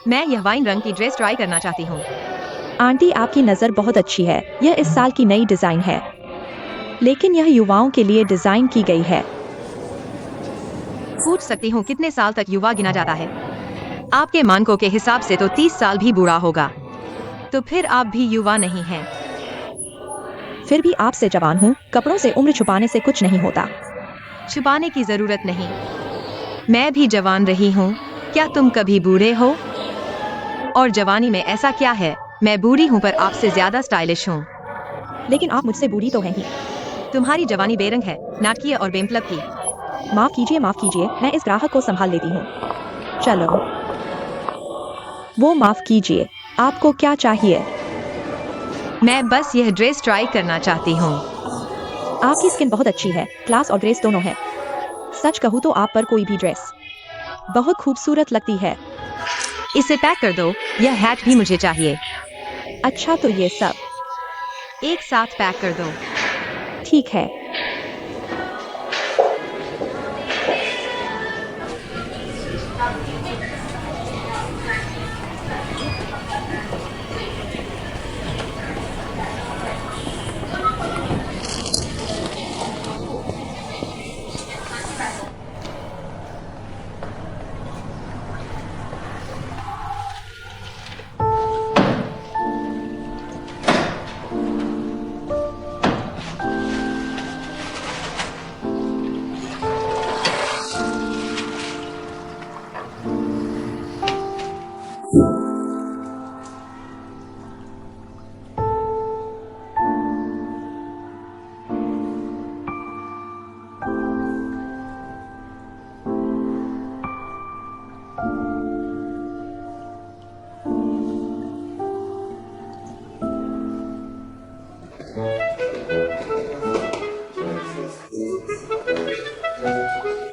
मैं यह वाइन रंग की ड्रेस ट्राई करना चाहती हूँ। आंटी, आपकी नज़र बहुत अच्छी है। यह इस साल की नई डिज़ाइन है, लेकिन यह युवाओं के लिए डिज़ाइन की गई है। पूछ सकती हूँ कितने साल तक युवा गिना जाता है? आपके मानकों के हिसाब से तो 30 साल भी बूढ़ा होगा। तो फिर आप भी युवा नहीं हैं। फिर भी आपसे जवान हूँ। कपड़ों से उम्र छुपाने से कुछ नहीं होता। छुपाने की जरूरत नहीं। मैं भी जवान रही हूँ। क्या तुम कभी बूढ़े हो? और जवानी में ऐसा क्या है? मैं बूढ़ी हूँ पर आपसे ज्यादा स्टाइलिश हूँ। लेकिन आप मुझसे बूढ़ी तो हैं ही। तुम्हारी जवानी बेरंग है, नाटकीय और बेमतलब की। माफ कीजिए, मैं इस ग्राहक को संभाल लेती हूँ। चलो। वो माफ कीजिए, आपको क्या चाहिए? मैं बस यह ड्रेस ट्राई करना चाहती हूँ। आपकी स्किन बहुत अच्छी है, क्लास और ग्रेस दोनों है। सच कहूँ तो आप पर कोई भी ड्रेस बहुत खूबसूरत लगती है। इसे पैक कर दो। यह हैट भी मुझे चाहिए। अच्छा, तो ये सब एक साथ पैक कर दो। ठीक है।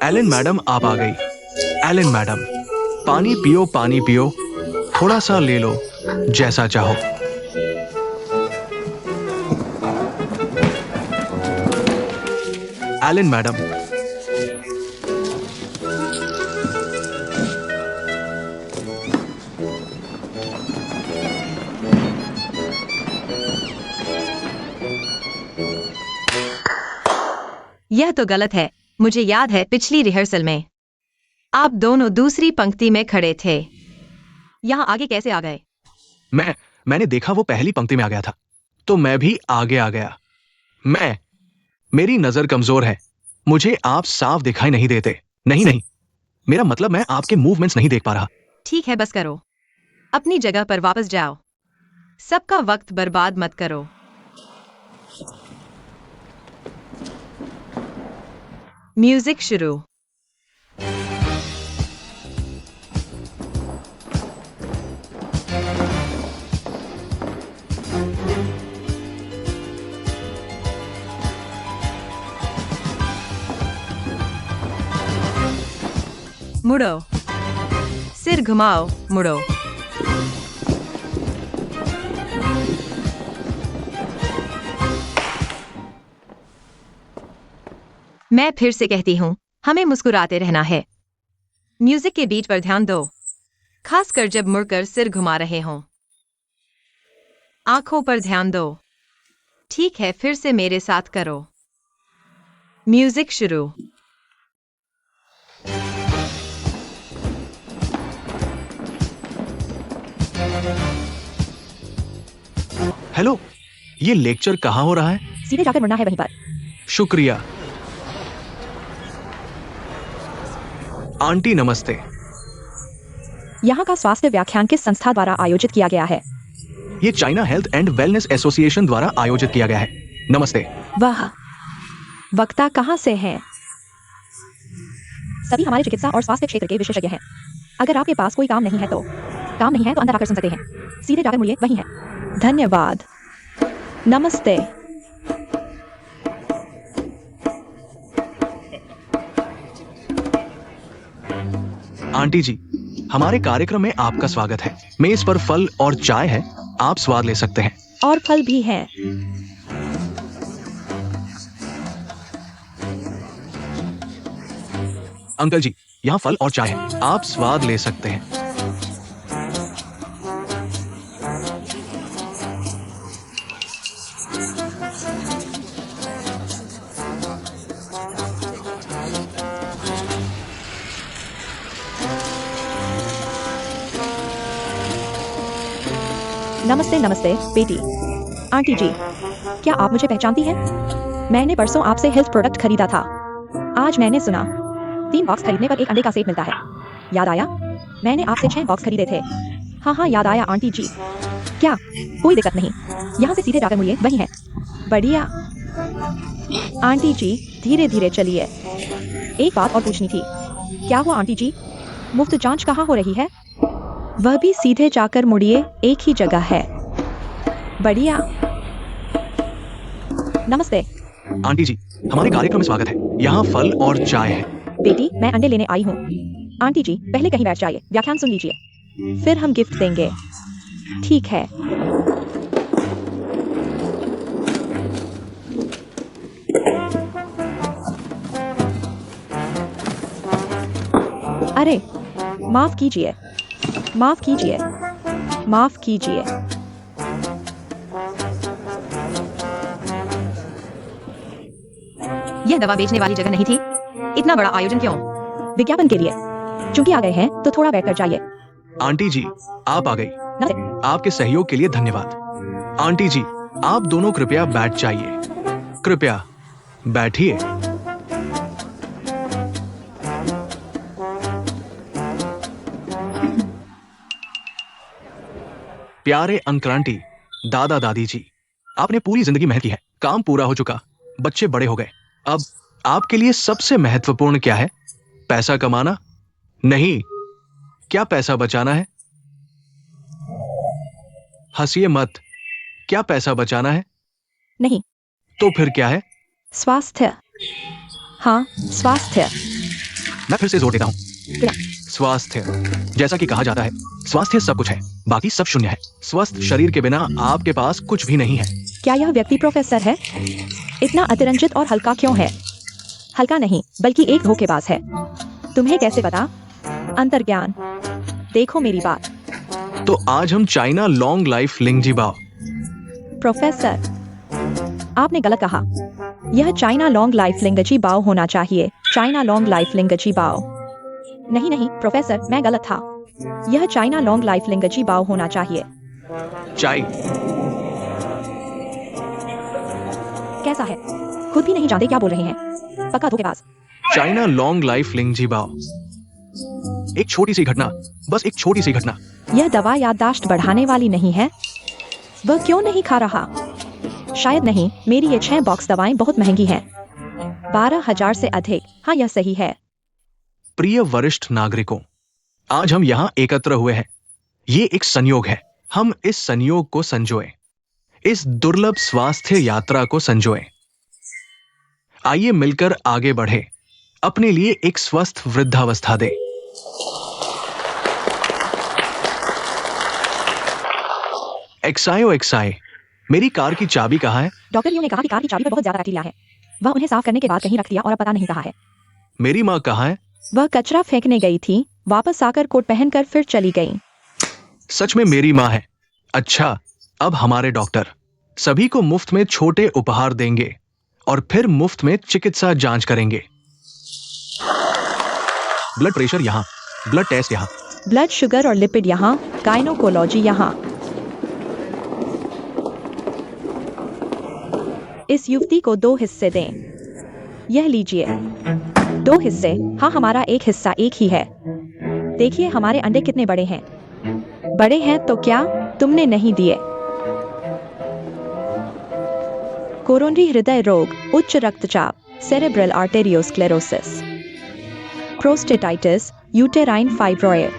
एलन मैडम, आप आ गई। एलन मैडम, पानी पियो, पानी पियो। थोड़ा सा ले लो, जैसा चाहो। एलन मैडम, यह तो गलत है। मुझे याद है पिछली रिहर्सल में आप दोनों दूसरी पंक्ति में खड़े थे। यहाँ आगे कैसे आ गए? मैंने देखा वो पहली पंक्ति में आ गया था, तो मैं भी आगे आ गया। मेरी नजर कमजोर है, मुझे आप साफ दिखाई नहीं देते। नहीं, मेरा मतलब मैं आपके मूवमेंट्स नहीं देख पा रहा। ठीक है, बस करो। अपनी जगह पर वापस जाओ। सबका वक्त बर्बाद मत करो। म्यूजिक शुरू। मुड़ो। सिर घुमाओ, मुड़ो। मैं फिर से कहती हूँ, हमें मुस्कुराते रहना है। म्यूजिक के बीट पर ध्यान दो, खासकर जब मुड़कर सिर घुमा रहे हों। आंखों पर ध्यान दो। ठीक है, फिर से मेरे साथ करो। म्यूजिक शुरू। हेलो, ये लेक्चर कहाँ हो रहा है? सीधे जाकर मुड़ना है वहीं पर। शुक्रिया। आंटी नमस्ते। यहाँ का स्वास्थ्य व्याख्यान किस संस्था द्वारा आयोजित किया गया है? ये China health and wellness association द्वारा आयोजित किया गया है। नमस्ते। वह वक्ता कहाँ से हैं? सभी हमारे चिकित्सा और स्वास्थ्य क्षेत्र के विशेषज्ञ हैं। अगर आपके पास कोई काम नहीं है तो अंदर आकर सुन सकते हैं। सीधे जाकर मुड़िए, वहीं है। धन्यवाद। नमस्ते। आंटी जी, हमारे कार्यक्रम में आपका स्वागत है। मेज पर फल और चाय है, आप स्वाद ले सकते हैं। और फल भी हैं। अंकल जी, यहाँ फल और चाय है, आप स्वाद ले सकते हैं। नमस्ते नमस्ते बेटी। आंटी जी, क्या आप मुझे पहचानती हैं? मैंने परसों आपसे हेल्थ प्रोडक्ट खरीदा था। आज मैंने सुना 3 बॉक्स खरीदने पर 1 अंडे का सेट मिलता है। याद आया? मैंने आपसे 6 बॉक्स खरीदे थे। हाँ याद आया आंटी जी। क्या कोई दिक्कत नहीं, यहाँ से सीधे जाकर मुड़िए, वही है। बढ़िया आंटी जी, धीरे धीरे चलिए। एक बात और पूछनी थी। क्या हुआ आंटी जी? मुफ्त जांच कहाँ हो रही है? वह भी सीधे जाकर मुड़िए, एक ही जगह है। बढ़िया। नमस्ते आंटी जी, हमारे कार्यक्रम में स्वागत है। यहाँ फल और चाय है। बेटी, मैं अंडे लेने आई हूँ। आंटी जी, पहले कहीं बैठ जाइए, व्याख्यान सुन लीजिए, फिर हम गिफ्ट देंगे। ठीक है। अरे माफ कीजिए, माफ कीजिए, माफ कीजिए। यह दवा बेचने वाली जगह नहीं थी। इतना बड़ा आयोजन क्यों? विज्ञापन के लिए। चूंकि आ गए हैं तो थोड़ा बैठ कर जाइए। आंटी जी, आप आ गई। नमस्ते। आपके सहयोग के लिए धन्यवाद। आंटी जी, आप दोनों कृपया बैठ जाइए। कृपया बैठिए। प्यारे अंकल आंटी, दादा दादी जी, आपने पूरी जिंदगी मेहनत की है। काम पूरा हो चुका, बच्चे बड़े हो गए। अब आपके लिए सबसे महत्वपूर्ण क्या है? पैसा कमाना? नहीं। क्या पैसा बचाना है? हंसिए मत। क्या पैसा बचाना है? नहीं। तो फिर क्या है? स्वास्थ्य। हाँ, स्वास्थ्य। मैं फिर से जोर देता हूँ, क्या? स्वास्थ्य। जैसा कि कहा जाता है, स्वास्थ्य सब कुछ है, बाकी सब शून्य है। स्वस्थ शरीर के बिना आपके पास कुछ भी नहीं है। क्या यह व्यक्ति प्रोफेसर है? इतना अतिरंजित और हल्का क्यों है? हल्का नहीं, बल्कि एक धोखेबाज है। तुम्हें कैसे पता? अंतर्ज्ञान। देखो मेरी बात। तो आज हम चाइना लॉन्ग लाइफ लिंगजीबाओ। प्रोफेसर, आपने गलत कहा। यह चाइना लॉन्ग लाइफ लिंगजी बाओ होना चाहिए। चाइना लॉन्ग लाइफ लिंगजी बाओ। नहीं नहीं प्रोफेसर, मैं गलत था। यह चाइना लॉन्ग लाइफ लिंगजी बाओ होना चाहिए। चाय। कैसा है? खुद भी नहीं जानते क्या बोल रहे हैं। पक्का धोखेबाज। China long life Lingzhibao. एक छोटी सी घटना, बस एक छोटी सी घटना। यह दवा याददाश्त बढ़ाने वाली नहीं है। वह क्यों नहीं खा रहा? शायद नहीं। मेरी ये 6 बॉक्स दवाएं बहुत महंगी हैं। 12,000 से अधिक। हाँ यह सही है। प्रिय वरिष्ठ नागरिकों, आज हम यहाँ एकत्र हुए हैं। ये एक संयोग है। हम इस संयोग को संजोएं, इस दुर्लभ स्वास्थ्य यात्रा को संजोएं। आइए मिलकर आगे बढ़े, अपने लिए एक स्वस्थ वृद्धावस्था दें। एक्सायो एक्साई, मेरी कार की चाबी कहाँ है? डॉक्टर यू ने कहा कि कार की चाबी पर बहुत ज्यादा रखीला है। वह उन्हें साफ करने के बाद कहीं रख दिया और अब पता नहीं कहाँ है। मेरी माँ कहाँ है? वह कचरा फेंकने गई थी, वापस आकर कोट पहनकर फिर चली गई। सच में मेरी माँ है। अच्छा, अब हमारे डॉक्टर सभी को मुफ्त में छोटे उपहार देंगे और फिर मुफ्त में चिकित्सा जांच करेंगे। ब्लड प्रेशर यहाँ, ब्लड टेस्ट यहाँ, ब्लड शुगर और लिपिड यहाँ, गायनोकोलॉजी यहाँ। इस युवती को 2 हिस्से दें। यह लीजिए। 2 हिस्से। हाँ, हमारा एक हिस्सा एक ही है। देखिए हमारे अंडे कितने बड़े हैं। बड़े हैं तो क्या तुमने नहीं दिए? कोरोनरी हृदय रोग, उच्च रक्तचाप, cerebral arteriosclerosis, prostatitis, uterine fibroid.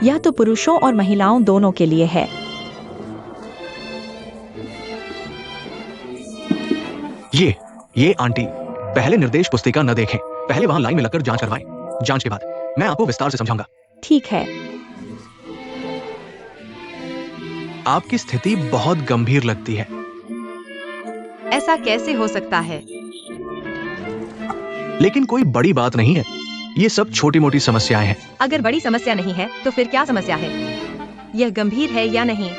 यह तो पुरुषों और महिलाओं दोनों के लिए है। ये आंटी, पहले निर्देश पुस्तिका न देखें, पहले वहां लाइन में लगकर जांच करवाएं। जांच के बाद मैं आपको विस्तार से समझाऊंगा। ठीक है। आपकी स्थिति बहुत गंभीर लगती है। ऐसा कैसे हो सकता है? लेकिन कोई बड़ी बात नहीं है, ये सब छोटी मोटी समस्याएं हैं। अगर बड़ी समस्या नहीं है तो फिर क्या समस्या है? यह गंभीर है या नहीं?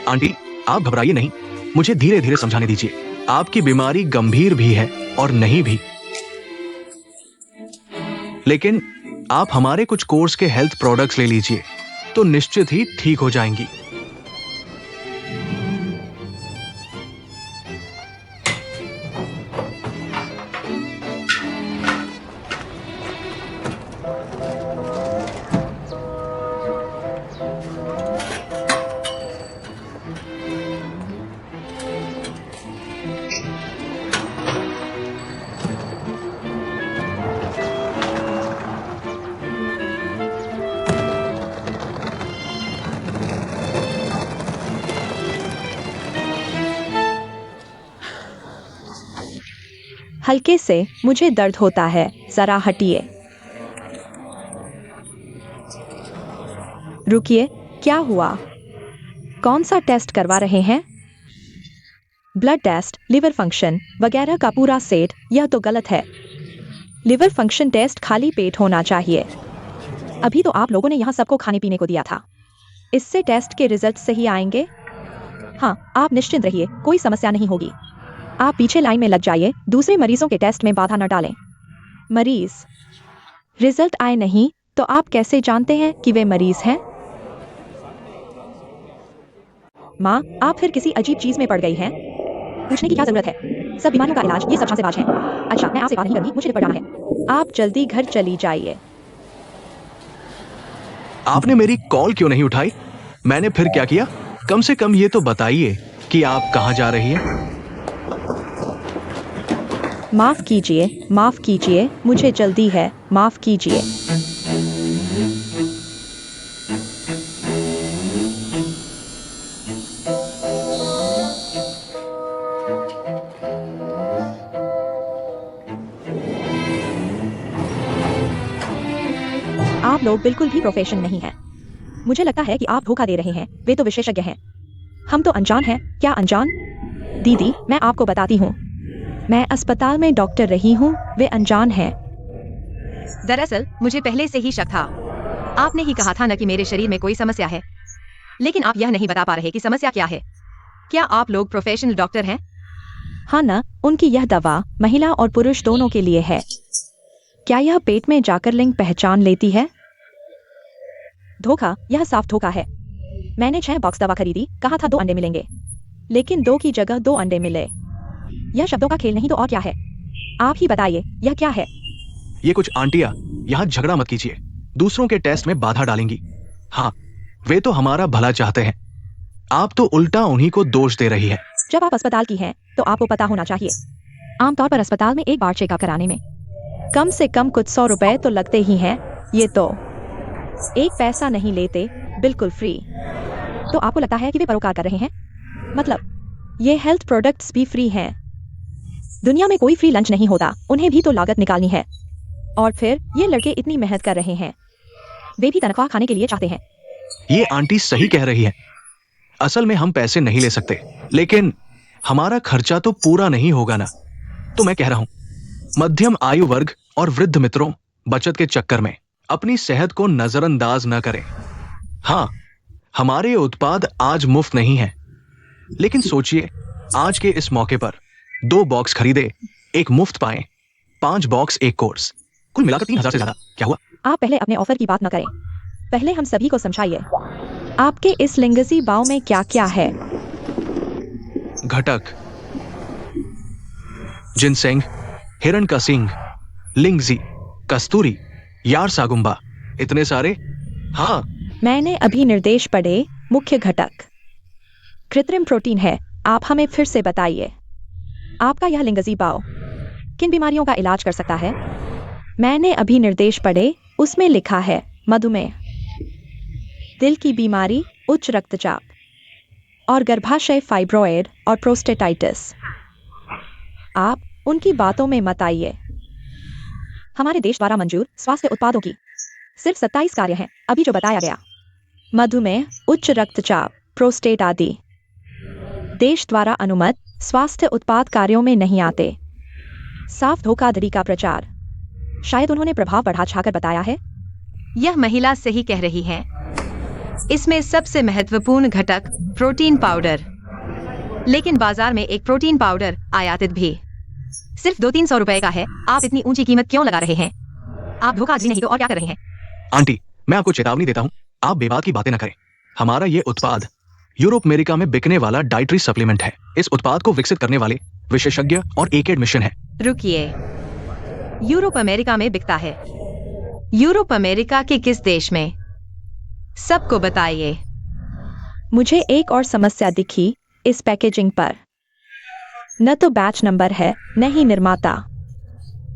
आंटी, आप घबराइए नहीं, मुझे धीरे धीरे समझाने दीजिए। आपकी बीमारी गंभीर भी है और नहीं भी, लेकिन आप हमारे कुछ कोर्स के हेल्थ प्रोडक्ट्स ले लीजिए। तो निश्चित ही ठीक हो जाएंगी। हल्के से मुझे दर्द होता है, जरा हटिए। रुकिए, क्या हुआ? कौन सा टेस्ट करवा रहे हैं? ब्लड टेस्ट, लिवर फंक्शन वगैरह का पूरा सेट? यह तो गलत है। लिवर फंक्शन टेस्ट खाली पेट होना चाहिए। अभी तो आप लोगों ने यहाँ सबको खाने पीने को दिया था। इससे टेस्ट के रिजल्ट सही आएंगे। हाँ, आप निश्चिंत रहिए, कोई समस्या नहीं होगी। आप पीछे लाइन में लग जाइए, दूसरे मरीजों के टेस्ट में बाधा न डालें। मरीज रिजल्ट आए नहीं तो आप कैसे जानते हैं कि वे मरीज हैं? माँ, आप फिर किसी अजीब चीज में पड़ गई हैं। पूछने की क्या जरूरत है? सब बीमारियों का इलाज ये सब से बाज है। अच्छा, मैं आपसे बात नहीं करनी, मुझे निपट जाना है। आप जल्दी घर चली जाइए। आपने मेरी कॉल क्यों नहीं उठाई? मैंने फिर क्या किया? कम से कम ये तो बताइए कि आप कहाँ जा रही हैं? माफ कीजिए, मुझे जल्दी है, माफ कीजिए। आप लोग बिल्कुल भी प्रोफेशन नहीं हैं। मुझे लगता है कि आप धोखा दे रहे हैं। वे तो विशेषज्ञ हैं, हम तो अनजान हैं। क्या अनजान? दीदी, मैं आपको बताती हूँ, मैं अस्पताल में डॉक्टर रही हूँ, वे अनजान हैं। दरअसल मुझे पहले से ही शक था। आपने ही कहा था न कि मेरे शरीर में कोई समस्या है, लेकिन आप यह नहीं बता पा रहे कि समस्या क्या है। क्या आप लोग प्रोफेशनल डॉक्टर हैं? हाँ ना, उनकी यह दवा महिला और पुरुष दोनों के लिए है। क्या यह पेट में जाकर लिंग पहचान लेती है? धोखा, यह साफ धोखा है। मैंने 6 बॉक्स दवा खरीदी, कहा था 2 अंडे मिलेंगे, लेकिन 2 की जगह 2 अंडे मिले। यह शब्दों का खेल नहीं तो और क्या है? आप ही बताइए, यह क्या है? ये कुछ आंटियां यहाँ झगड़ा मत कीजिए, दूसरों के टेस्ट में बाधा डालेंगी। हाँ, वे तो हमारा भला चाहते हैं, आप तो उल्टा उन्हीं को दोष दे रही है। जब आप अस्पताल की हैं तो आपको पता होना चाहिए। आमतौर पर अस्पताल में एक बार चेकअप कराने में कम से कम कुछ 100 रुपए तो लगते ही हैं। ये तो 1 पैसा नहीं लेते, बिल्कुल फ्री। तो आपको लगता है कि वे परोपकार कर रहे हैं? मतलब ये हेल्थ प्रोडक्ट्स भी फ्री हैं। दुनिया में कोई फ्री लंच नहीं होता, उन्हें भी तो लागत निकालनी है। और फिर ये लड़के इतनी मेहनत कर रहे हैं, वे भी तनख्वाह खाने के लिए चाहते हैं। ये आंटी सही कह रही है। असल में हम पैसे नहीं ले सकते, लेकिन हमारा खर्चा तो पूरा नहीं होगा ना। तो मैं कह रहा हूं, मध्यम आयु वर्ग और वृद्ध मित्रों, बचत के चक्कर में अपनी सेहत को नजरअंदाज न करें। हाँ, हमारे उत्पाद आज मुफ्त नहीं है, लेकिन सोचिए, आज के इस मौके पर 2 बॉक्स खरीदे, 1 मुफ्त पाएं, 5 बॉक्स 1 कोर्स, कुल मिलाकर 3000 से ज्यादा। क्या हुआ? आप पहले अपने ऑफर की बात न करें, पहले हम सभी को समझाइए आपके इस लिंगजी बाव में क्या क्या है। घटक, जिनसेंग, हिरण का सींग, लिंगजी, कस्तूरी, यार सागुम्बा, इतने सारे। हाँ, मैंने अभी निर्देश पढ़े। मुख्य घटक कृत्रिम प्रोटीन है। आप हमें फिर से बताइए, आपका यह लिंगजी बाव किन बीमारियों का इलाज कर सकता है? मैंने अभी निर्देश पढ़े, उसमें लिखा है मधुमेह, दिल की बीमारी, उच्च रक्तचाप और गर्भाशय फाइब्रॉयड और प्रोस्टेटाइटिस। आप उनकी बातों में मत आइए। हमारे देश द्वारा मंजूर स्वास्थ्य उत्पादों की सिर्फ 27 कार्य हैं अभी जो बताया गया। मधुमेह, उच्च रक्तचाप, प्रोस्टेट आदि देश द्वारा अनुमत स्वास्थ्य उत्पाद कार्यों में नहीं आते। साफ धोखाधड़ी का प्रचार। शायद उन्होंने प्रभाव बढ़ा छाकर बताया है। यह महिला सही कह रही है। इसमें सबसे महत्वपूर्ण घटक प्रोटीन पाउडर, लेकिन बाजार में एक प्रोटीन पाउडर आयातित भी सिर्फ 200-300 रुपए का है। आप इतनी ऊंची कीमत क्यों लगा रहे हैं? आप धोखाधड़ी नहीं तो और क्या कर रहे हैं? आंटी, मैं आपको चेतावनी देता हूं, आप बेबात की बातें न करें। हमारा ये उत्पाद यूरोप अमेरिका में बिकने वाला डाइटरी सप्लीमेंट है। इस उत्पाद को विकसित करने वाले विशेषज्ञ और एकेड मिशन है। रुकिए, यूरोप अमेरिका में बिकता है? यूरोप अमेरिका के किस देश में? सबको बताइए। मुझे एक और समस्या दिखी इस पैकेजिंग पर। न तो बैच नंबर है, न ही निर्माता।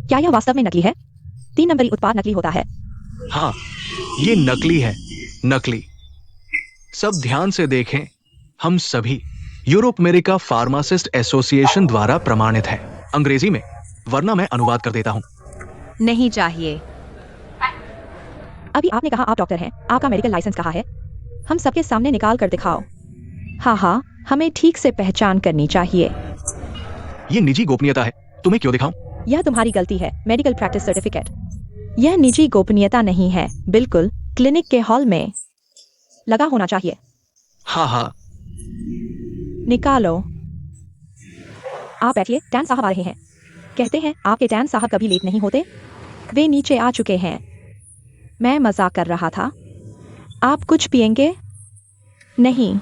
क्या यह वास्तव में नकली है? 3 नंबरी उत्पाद नकली होता है। हाँ, ये नकली है, नकली। सब ध्यान से देखें, हम सभी यूरोप अमेरिका फार्मासिस्ट एसोसिएशन द्वारा प्रमाणित है। अंग्रेजी में, वरना मैं अनुवाद कर देता हूँ। नहीं चाहिए। अभी आपने कहा आप डॉक्टर हैं, आपका मेडिकल लाइसेंस कहाँ है? हम सबके सामने निकाल कर दिखाओ। हाँ, हमें ठीक से पहचान करनी चाहिए। ये निजी गोपनीयता है, तुम्हें क्यों दिखाऊं? यह तुम्हारी गलती है। Medical practice certificate. यह निजी गोपनीयता नहीं है, बिल्कुल क्लिनिक के हॉल में लगा होना चाहिए। हाँ। निकालो। आप बैठिए, टैन साहब आ रहे हैं। कहते हैं आपके टैन साहब कभी लेट नहीं होते। वे नीचे आ चुके हैं। मैं मजाक कर रहा था। आप कुछ पिएंगे? नहीं।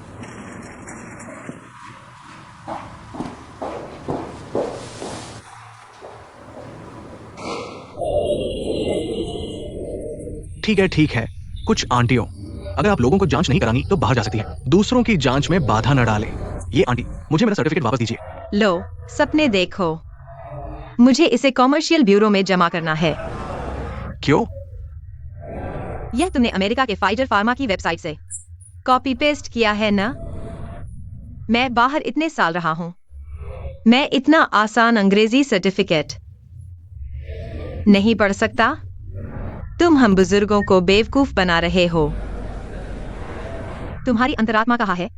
ठीक है। कुछ आंटियों, अगर आप लोगों को जांच नहीं करानी तो बाहर जा सकती है। दूसरों की जांच में बाधा न डालें। ये आंटी, मुझे मेरा सर्टिफिकेट वापस दीजिए। लो, सपने देखो। मुझे इसे कॉमर्शियल ब्यूरो में जमा करना है। क्यों? यह तुमने अमेरिका के फाइजर फार्मा की वेबसाइट से कॉपी पेस्ट किया है ना? मैं बाहर इतने साल रहा हूं। मैं इतना आसान अंग्रेजी सर्टिफिकेट नहीं पढ़ सकता। तुम हम बुजुर्गों को बेवकूफ बना रहे हो। तुम्हारी अंतरात्मा कहाँ है?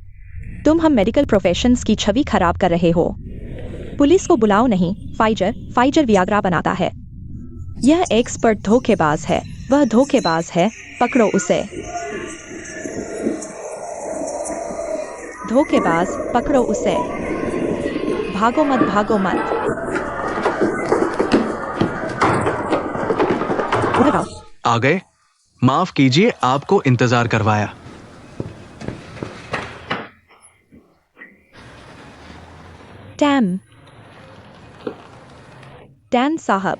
तुम हम मेडिकल प्रोफेशंस की छवि खराब कर रहे हो। पुलिस को बुलाओ नहीं। फाइजर वियाग्रा बनाता है। यह एक्सपर्ट धोखेबाज है। वह धोखेबाज है। पकड़ो उसे। धोखेबाज, पकड़ो उसे। भागो मत, भागो मत। उधर आओ। आ गए? माफ कीजिए, आपको इंतजार करवाया। टैन साहब।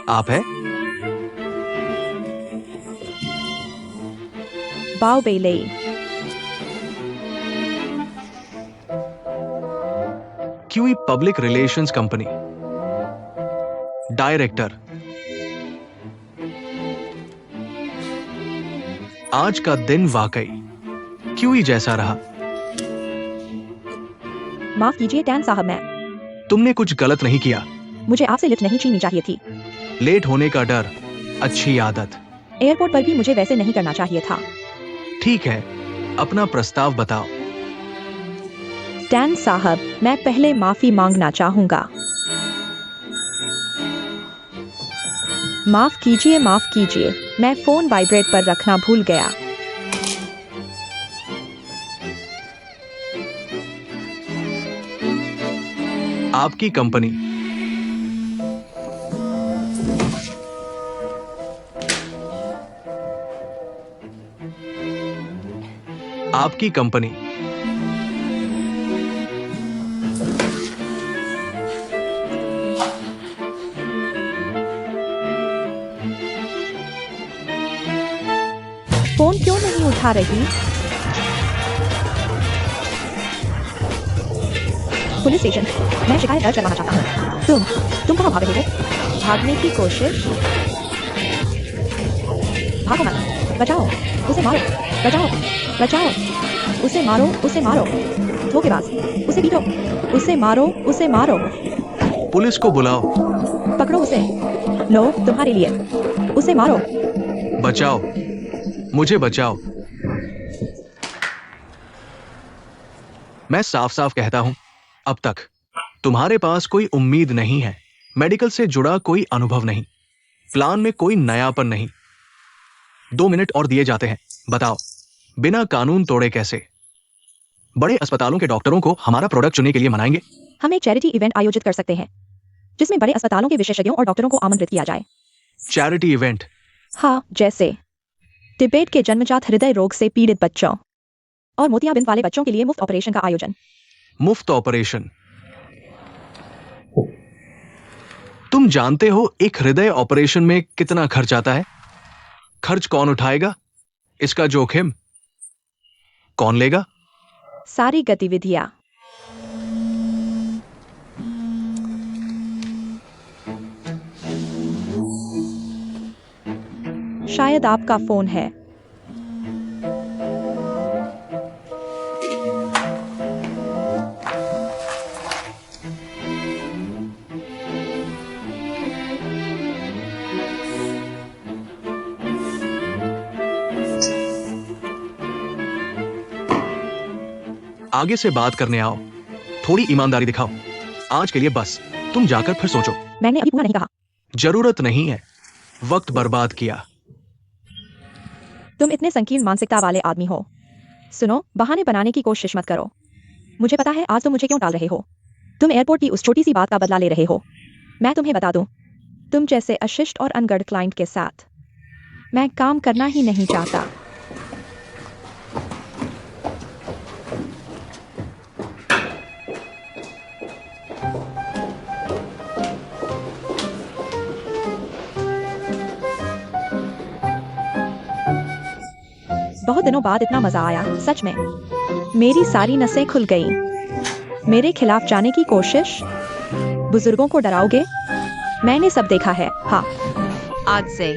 आप है? बाओ बेले। QE public relations company. Director. आज का दिन वाकई क्यूई जैसा रहा। माफ कीजिए टैन साहब, मैं तुमने कुछ गलत नहीं किया। मुझे आपसे लिफ्ट नहीं छीननी चाहिए थी। लेट होने का डर अच्छी आदत। एयरपोर्ट पर भी मुझे वैसे नहीं करना चाहिए था। ठीक है, अपना प्रस्ताव बताओ। टैन साहब, मैं पहले माफी मांगना चाहूंगा। माफ कीजिए, मैं फोन वाइब्रेट पर रखना भूल गया। आपकी कंपनी। आपकी कंपनी। फोन क्यों नहीं उठा रही? पुलिस स्टेशन, मैं शिकायत दर्ज करवाना चाहता हूँ। तुम कहाँ भाग रहे हो? भागने की कोशिश? भागो मत, बचाओ, उसे मारो, बचाओ, उसे मारो, धोखेबाज, उसे पीटो, उसे मारो। पुलिस को बुलाओ। पकड़ो उसे। लो, तुम्हारे लिए। उसे मारो। बचाओ, मुझे बचाओ। मैं साफ साफ कहता हूं, अब तक तुम्हारे पास कोई उम्मीद नहीं है। मेडिकल से जुड़ा कोई अनुभव नहीं, प्लान में कोई नयापन नहीं। 2 मिनट और दिए जाते हैं, बताओ बिना कानून तोड़े कैसे? बड़े अस्पतालों के डॉक्टरों को हमारा प्रोडक्ट चुनने के लिए मनाएंगे? हम एक चैरिटी इवेंट आयोजित कर सकते हैं जिसमें बड़े अस्पतालों के विशेषज्ञों और डॉक्टरों को आमंत्रित किया जाए। Charity event? हाँ, जैसे तिब्बत के जन्मजात हृदय रोग से पीड़ित बच्चों और मोतियाबिंद वाले बच्चों के लिए मुफ्त ऑपरेशन का आयोजन। मुफ्त ऑपरेशन? तुम जानते हो एक हृदय ऑपरेशन में कितना खर्च आता है? खर्च कौन उठाएगा? इसका जोखिम कौन लेगा? सारी गतिविधियां। शायद आपका फोन है। आगे से बात करने आओ, थोड़ी ईमानदारी दिखाओ। आज के लिए बस, तुम जाकर फिर सोचो। मैंने अभी पूरा नहीं कहा। जरूरत नहीं है, वक्त बर्बाद किया। तुम इतने संकीर्ण मानसिकता वाले आदमी हो। सुनो, बहाने बनाने की कोशिश मत करो। मुझे पता है आज तुम मुझे क्यों टाल रहे हो। तुम एयरपोर्ट की उस छोटी सी बात का बदला ले रहे हो। मैं तुम्हें बता दूं, तुम जैसे अशिष्ट और अनगढ़ क्लाइंट के साथ मैं काम करना ही नहीं चाहता। बहुत दिनों बाद इतना मजा आया, सच में। मेरी सारी नसें खुल गईं। मेरे खिलाफ जाने की कोशिश? बुजुर्गों को डराओगे? मैंने सब देखा है। हाँ, आज से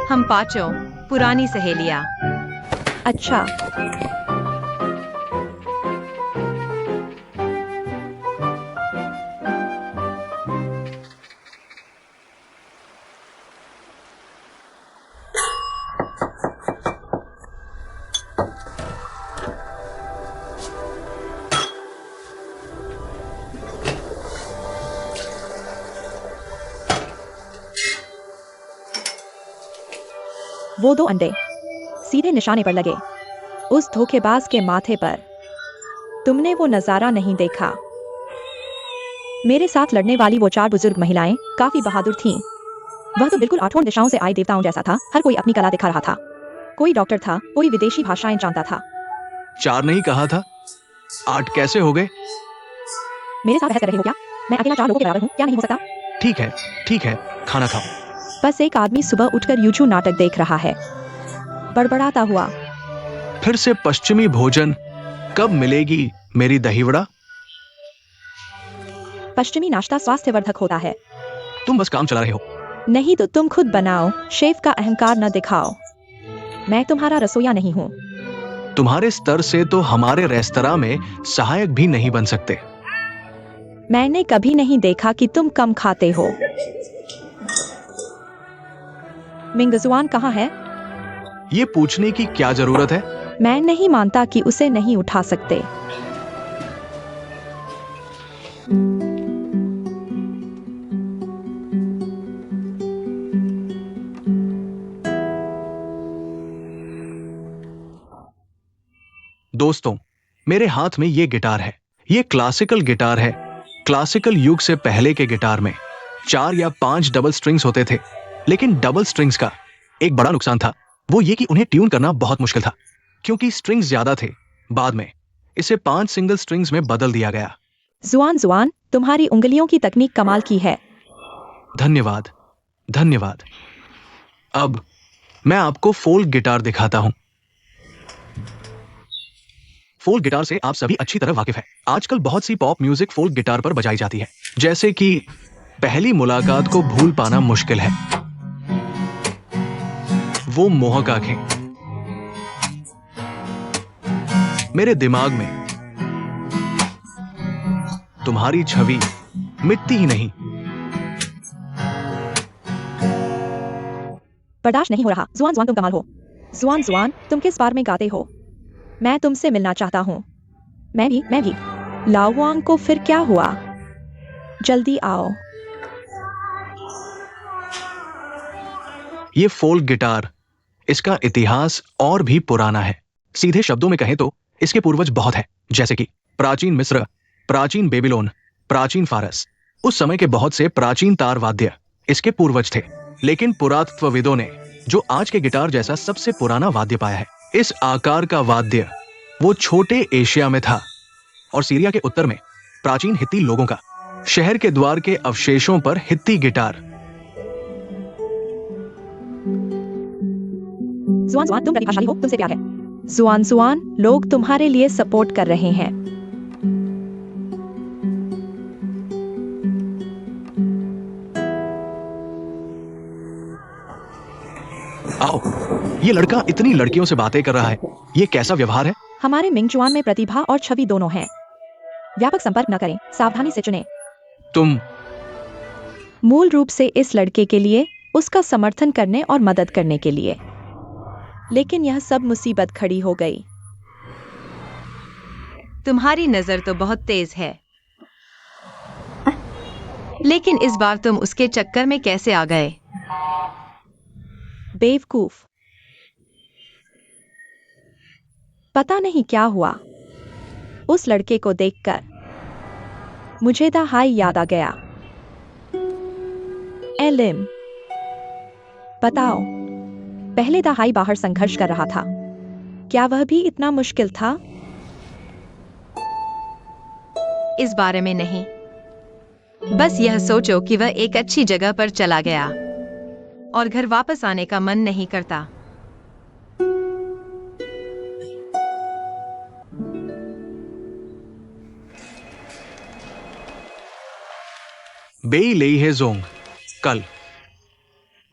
हम पांचों पुरानी सहेलियां। अच्छा। वो 2 अंडे सीधे निशाने पर लगे, उस धोखेबाज के माथे पर। तुमने वो नजारा नहीं देखा। मेरे साथ लड़ने वाली वो 4 बुजुर्ग महिलाएं काफी बहादुर थीं। वह तो बिल्कुल 8 दिशाओं से आए देवताओं जैसा था। हर कोई अपनी कला दिखा रहा था। कोई डॉक्टर था, कोई विदेशी भाषाएं जानता था। 4 नहीं कहा था, 8 कैसे हो गए? मेरे साथ बहस कर रहे हो क्या? मैं अकेला 4 लोगों के बराबर हूँ, क्या नहीं हो सकता? ठीक है, खाना खाओ। बस एक आदमी सुबह उठकर यूट्यूब नाटक देख रहा है, बड़बड़ाता हुआ। फिर से पश्चिमी भोजन कब मिलेगी मेरी दहीवड़ा? पश्चिमी नाश्ता स्वास्थ्यवर्धक होता है। तुम बस काम चला रहे हो। नहीं तो तुम खुद बनाओ, शेफ का अहंकार न दिखाओ। मैं तुम्हारा रसोइया नहीं हूँ। तुम्हारे स्तर से तो हमारे रेस्तरां में सहायक भी नहीं बन सकते। मैंने कभी नहीं देखा कि तुम कम खाते हो। मिंगजुआन कहाँ है? ये पूछने की क्या जरूरत है? मैं नहीं मानता कि उसे नहीं उठा सकते। दोस्तों, मेरे हाथ में ये गिटार है। ये क्लासिकल गिटार है। क्लासिकल युग से पहले के गिटार में 4 या 5 डबल स्ट्रिंग्स होते थे। लेकिन डबल स्ट्रिंग्स का एक बड़ा नुकसान था, वो ये कि उन्हें ट्यून करना बहुत मुश्किल था, क्योंकि स्ट्रिंग्स ज्यादा थे। बाद में इसे 5 सिंगल स्ट्रिंग्स में बदल दिया गया। जुआन, तुम्हारी उंगलियों की तकनीक कमाल की है। धन्यवाद, धन्यवाद। अब मैं आपको फोल्क गिटार दिखाता हूं। फोल्क गिटार से आप सभी अच्छी तरह वाकिफ हैं। आजकल बहुत सी पॉप म्यूजिक फोल्क गिटार पर बजाई जाती है, जैसे कि पहली मुलाकात को भूल पाना मुश्किल है, वो मोहक आंखें, मेरे दिमाग में तुम्हारी छवि मिटती ही नहीं। बर्दाश्त नहीं हो रहा। जुआन, तुम कमाल हो। जुआन, तुम किस बार में गाते हो? मैं तुमसे मिलना चाहता हूँ। मैं भी। लाओवांग को फिर क्या हुआ? जल्दी आओ। ये फोल्क गिटार, इसका इतिहास और भी पुराना है। सीधे शब्दों में कहें तो इसके पूर्वज बहुत हैं, जैसे कि प्राचीन मिस्र, प्राचीन बेबीलोन, प्राचीन फारस। उस समय के बहुत से प्राचीन तार वाद्य इसके पूर्वज थे। लेकिन पुरातत्वविदों ने जो आज के गिटार जैसा सबसे पुराना वाद्य पाया है, इस आकार का वाद्य वो छोटे एशिया में था और सीरिया के उत्तर में प्राचीन हित्ती लोगों का। शहर के द्वार के अवशेषों पर हित्ती गिटार। जुआन जुआन, तुम प्रतिभाशाली हो, तुमसे प्यार है। जुआन जुआन, लोग तुम्हारे लिए सपोर्ट कर रहे हैं। आओ, ये लड़का इतनी लड़कियों से बातें कर रहा है, ये कैसा व्यवहार है? हमारे मिंगजुआन में प्रतिभा और छवि दोनों हैं। व्यापक संपर्क न करें, सावधानी से चुनें। तुम मूल रूप से इस लड़के के लिए, उसका समर्थन करने और मदद करने के लिए। लेकिन यह सब मुसीबत खड़ी हो गई। तुम्हारी नजर तो बहुत तेज है, लेकिन इस बार तुम उसके चक्कर में कैसे आ गए? बेवकूफ। पता नहीं क्या हुआ, उस लड़के को देखकर मुझे द हाई याद आ गया। एलिम, बताओ, पहले द हाई बाहर संघर्ष कर रहा था, क्या वह भी इतना मुश्किल था? इस बारे में नहीं, बस यह सोचो कि वह एक अच्छी जगह पर चला गया और घर वापस आने का मन नहीं करता। बेई लेई है जोंग। कल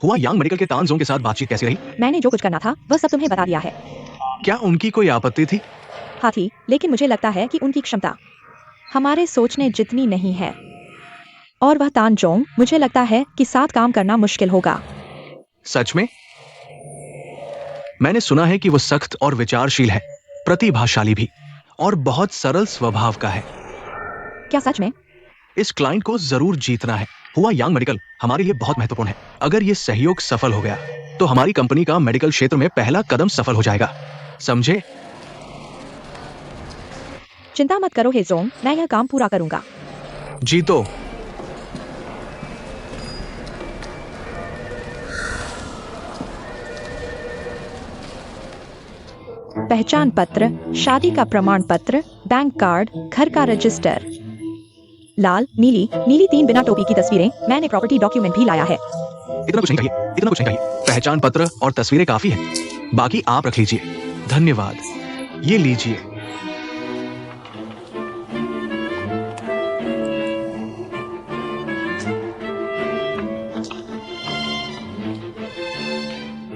हुआ यांग मेडिकल के तान जोंग के साथ बातचीत कैसी रही? मैंने जो कुछ करना था वह सब तुम्हें बता दिया है। क्या उनकी कोई आपत्ति थी? हाँ थी, लेकिन मुझे लगता है कि उनकी क्षमता हमारे सोचने जितनी नहीं है। और वह तान जोंग, मुझे लगता है कि साथ काम करना मुश्किल होगा। सच में? मैंने सुना है कि वो सख्त और विचारशील है, प्रतिभाशाली भी, और बहुत सरल स्वभाव का है। क्या सच में? इस क्लाइंट को जरूर जीतना है। हुआ यांग मेडिकल हमारे लिए बहुत महत्वपूर्ण है। अगर ये सहयोग सफल हो गया तो हमारी कंपनी का मेडिकल क्षेत्र में पहला कदम सफल हो जाएगा, समझे? चिंता मत करो हे जोंग, मैं यह काम पूरा करूंगा। जीतो। पहचान पत्र, शादी का प्रमाण पत्र, बैंक कार्ड, घर का रजिस्टर। लाल, नीली, नीली 3 बिना टोपी की तस्वीरें। मैंने प्रॉपर्टी डॉक्यूमेंट भी लाया है। इतना कुछ नहीं कहिए, इतना कुछ नहीं कहिए। पहचान पत्र और तस्वीरें काफी हैं, बाकी आप रख लीजिए। धन्यवाद, ये लीजिए।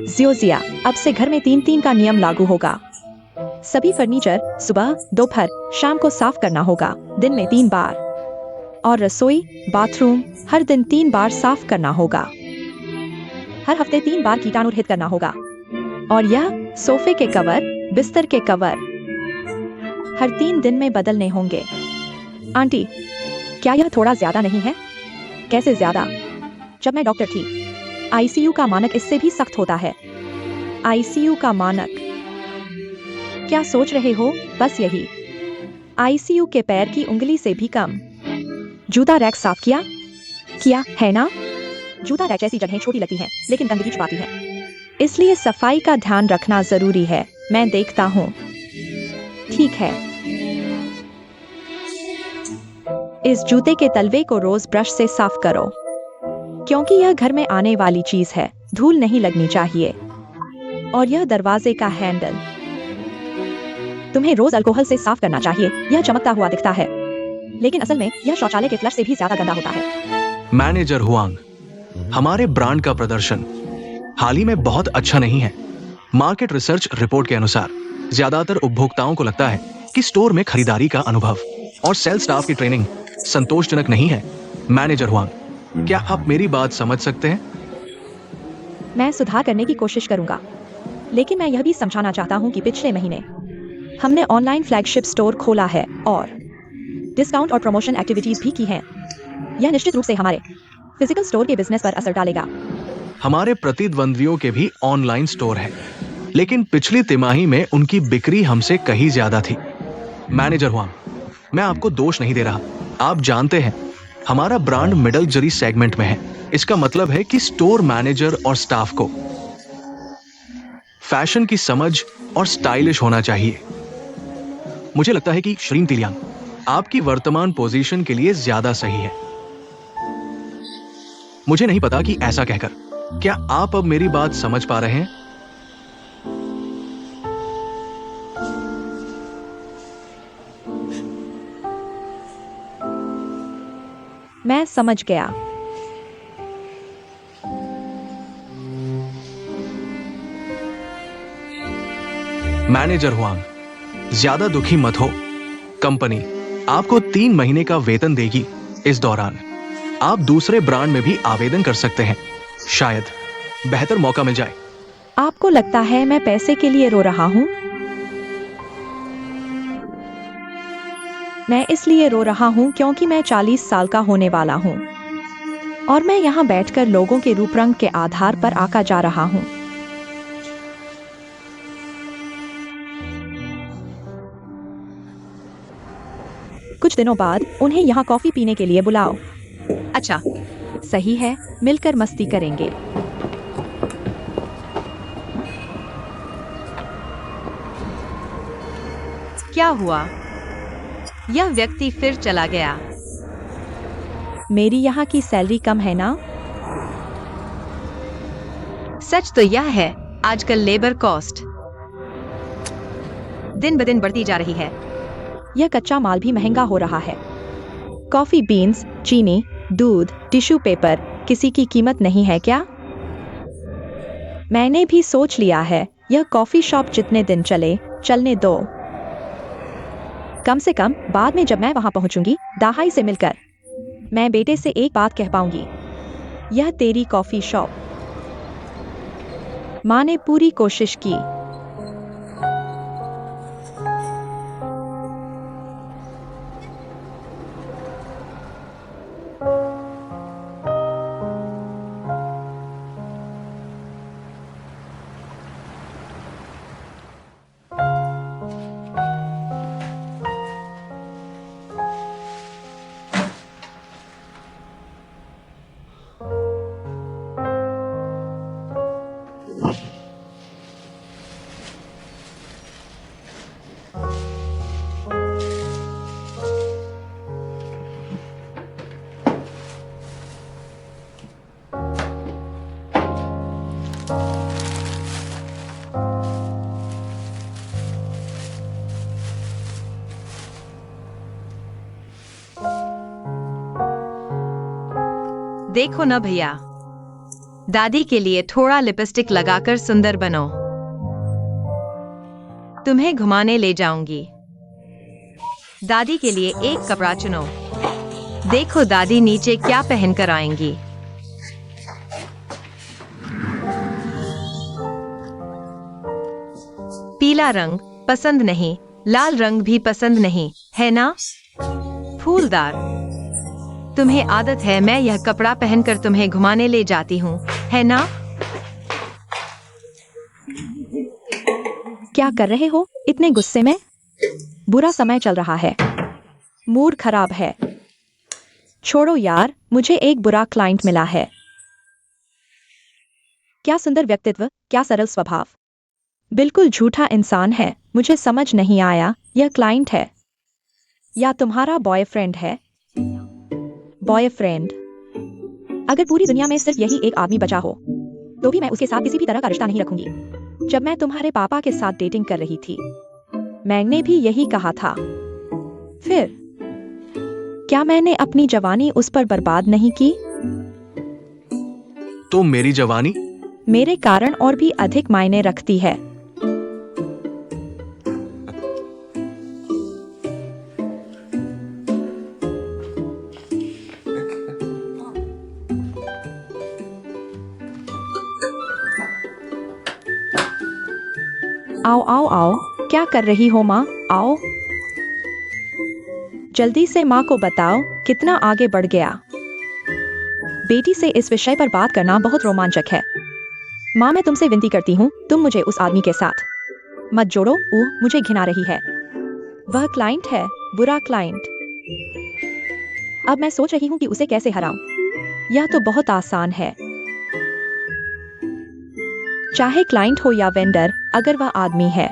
जियोजिया, अब से घर में 3-3 का नियम लागू होगा। सभी फर्नीचर सुबह, दोपहर, शाम को साफ करना होगा, दिन में 3 बार। और रसोई, बाथरूम हर दिन 3 बार साफ करना होगा। हर हफ्ते 3 बार कीटाणुरहित करना होगा। और यह सोफे के कवर, बिस्तर के कवर हर 3 दिन में बदलने होंगे। आंटी, क्या यह थोड़ा ज्यादा नहीं है? कैसे ज्यादा? जब मैं डॉक्टर थी, आईसीयू का मानक इससे भी सख्त होता है। आईसीयू का मानक। क्या सोच रहे हो? बस यही। आईसीयू के पैर की उंगली से भी कम। जूता रैक साफ किया? किया है ना? जूता रैक जैसी जगहें छोटी लगती हैं, लेकिन गंदगी छुपाती है। इसलिए सफाई का ध्यान रखना जरूरी है। मैं देखता हूँ। ठीक है। इस जूते के तलवे को रोज ब्रश से साफ करो, क्योंकि यह घर में आने वाली चीज है। धूल नहीं लगनी चाहिए। और यह दरवाजे का हैंडल तुम्हें रोज अल्कोहल से साफ करना चाहिए। यह चमकता हुआ दिखता है, लेकिन असल में यह शौचालय के फ्लश से भी ज्यादा गंदा होता है। मैनेजर हुआंग, हमारे ब्रांड का प्रदर्शन हाल ही में बहुत अच्छा नहीं है। मार्केट रिसर्च रिपोर्ट के अनुसार ज्यादातर उपभोक्ताओं को लगता है कि स्टोर में खरीदारी का अनुभव और सेल्स स्टाफ की ट्रेनिंग संतोषजनक नहीं है। मैनेजर हुआंग, क्या आप मेरी बात समझ सकते हैं? मैं सुधार करने की कोशिश करूंगा, लेकिन मैं यह भी समझाना चाहता हूं कि पिछले महीने हमने ऑनलाइन फ्लैगशिप स्टोर खोला है और डिस्काउंट और प्रमोशन एक्टिविटीज भी की हैं। यह निश्चित रूप से हमारे फिजिकल स्टोर के बिजनेस पर असर डालेगा। हमारे प्रतिद्वंद्वियों के भी ऑनलाइन स्टोर है, लेकिन पिछली तिमाही में उनकी बिक्री हमसे कहीं ज्यादा थी। मैनेजर हुआंग, मैं आपको दोष नहीं दे रहा। आप जानते हैं, हमारा ब्रांड मिड लग्जरी सेगमेंट में है। इसका मतलब है कि स्टोर मैनेजर और स्टाफ को फैशन की समझ और स्टाइलिश होना चाहिए। मुझे लगता है कि श्रीमती लियांग आपकी वर्तमान पोजीशन के लिए ज्यादा सही है। मुझे नहीं पता कि ऐसा कहकर क्या आप अब मेरी बात समझ पा रहे हैं? मैं समझ गया। मैनेजर हुआंग, ज्यादा दुखी मत हो। कंपनी आपको 3 महीने का वेतन देगी। इस दौरान आप दूसरे ब्रांड में भी आवेदन कर सकते हैं। शायद बेहतर मौका मिल जाए। आपको लगता है मैं पैसे के लिए रो रहा हूं? मैं इसलिए रो रहा हूं क्योंकि मैं 40 साल का होने वाला हूं और मैं यहां बैठकर लोगों के रूप रंग के आधार पर आंका जा रहा हूं। कुछ दिनों बाद उन्हें यहां कॉफी पीने के लिए बुलाओ। अच्छा, सही है, मिलकर मस्ती करेंगे। क्या हुआ? यह व्यक्ति फिर चला गया। मेरी यहाँ की सैलरी कम है ना? सच तो यह है, आजकल लेबर कॉस्ट दिन ब दिन बढ़ती जा रही है। यह कच्चा माल भी महंगा हो रहा है। कॉफी बीन्स, चीनी, दूध, टिश्यू पेपर, किसी की कीमत नहीं है क्या? मैंने भी सोच लिया है, यह कॉफी शॉप जितने दिन चले, चलने दो। कम से कम बाद में जब मैं वहां पहुंचूंगी, दाहाई से मिलकर, मैं बेटे से एक बात कह पाऊंगी, यह तेरी कॉफी शॉप। मां ने पूरी कोशिश की। देखो ना भैया, दादी के लिए थोड़ा लिपस्टिक लगाकर सुंदर बनो। तुम्हें घुमाने ले जाऊंगी। दादी के लिए एक कपड़ा चुनो। देखो दादी नीचे क्या पहनकर आएंगी। पीला रंग पसंद नहीं, लाल रंग भी पसंद नहीं, है ना? फूलदार। तुम्हें आदत है मैं यह कपड़ा पहनकर तुम्हें घुमाने ले जाती हूँ, है ना? क्या कर रहे हो इतने गुस्से में? बुरा समय चल रहा है, मूड खराब है। छोड़ो यार, मुझे एक बुरा क्लाइंट मिला है। क्या सुंदर व्यक्तित्व, क्या सरल स्वभाव। बिल्कुल झूठा इंसान है। मुझे समझ नहीं आया, यह क्लाइंट है या तुम्हारा बॉयफ्रेंड है? बॉयफ्रेंड। अगर पूरी दुनिया में सिर्फ यही एक आदमी बचा हो तो भी मैं उसके साथ किसी भी तरह का रिश्ता नहीं रखूंगी। जब मैं तुम्हारे पापा के साथ डेटिंग कर रही थी, मैंने भी यही कहा था। फिर क्या मैंने अपनी जवानी उस पर बर्बाद नहीं की? तो मेरी जवानी मेरे कारण और भी अधिक मायने रखती है। आओ आओ आओ, क्या कर रही हो माँ? आओ जल्दी से, माँ को बताओ कितना आगे बढ़ गया। बेटी से इस विषय पर बात करना बहुत रोमांचक है। माँ, मैं तुमसे विनती करती हूँ, तुम मुझे उस आदमी के साथ मत जोड़ो। मुझे घिना रही है। वह क्लाइंट है, बुरा क्लाइंट। अब मैं सोच रही हूँ कि उसे कैसे हराऊं। यह तो बहुत आसान है। चाहे क्लाइंट हो या वेंडर, अगर वह आदमी है,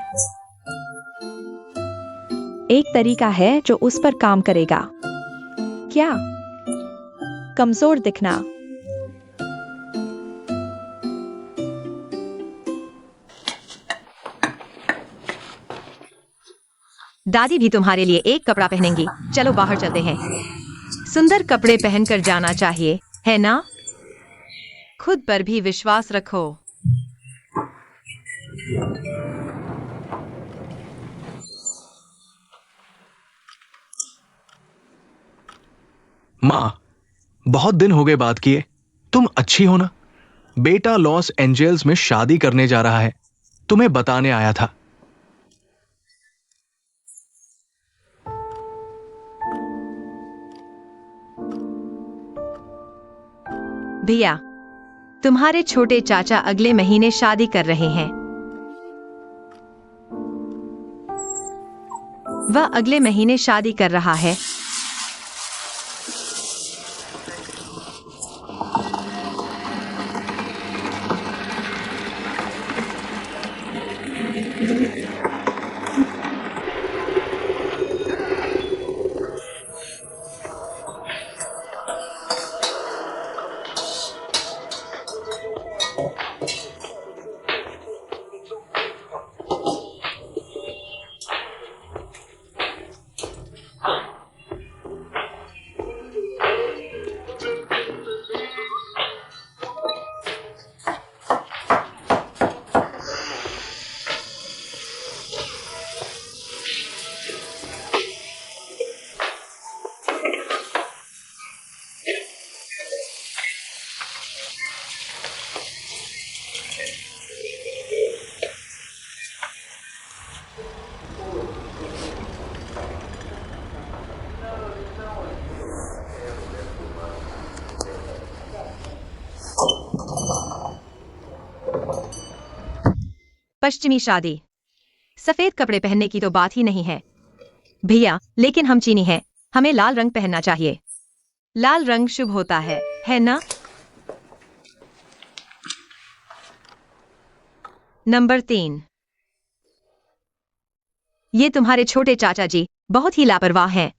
एक तरीका है जो उस पर काम करेगा। क्या? कमजोर दिखना। दादी भी तुम्हारे लिए एक कपड़ा पहनेंगी। चलो बाहर चलते हैं। सुंदर कपड़े पहनकर जाना चाहिए, है ना? खुद पर भी विश्वास रखो। माँ, बहुत दिन हो गए बात किए। तुम अच्छी हो ना? बेटा लॉस एंजल्स में शादी करने जा रहा है, तुम्हें बताने आया था। भैया, तुम्हारे छोटे चाचा अगले महीने शादी कर रहे हैं। वह अगले महीने शादी कर रहा है। पश्चिमी शादी। सफेद कपड़े पहनने की तो बात ही नहीं है भैया, लेकिन हम चीनी हैं, हमें लाल रंग पहनना चाहिए। लाल रंग शुभ होता है ना? नंबर 3। ये तुम्हारे छोटे चाचा जी बहुत ही लापरवाह हैं।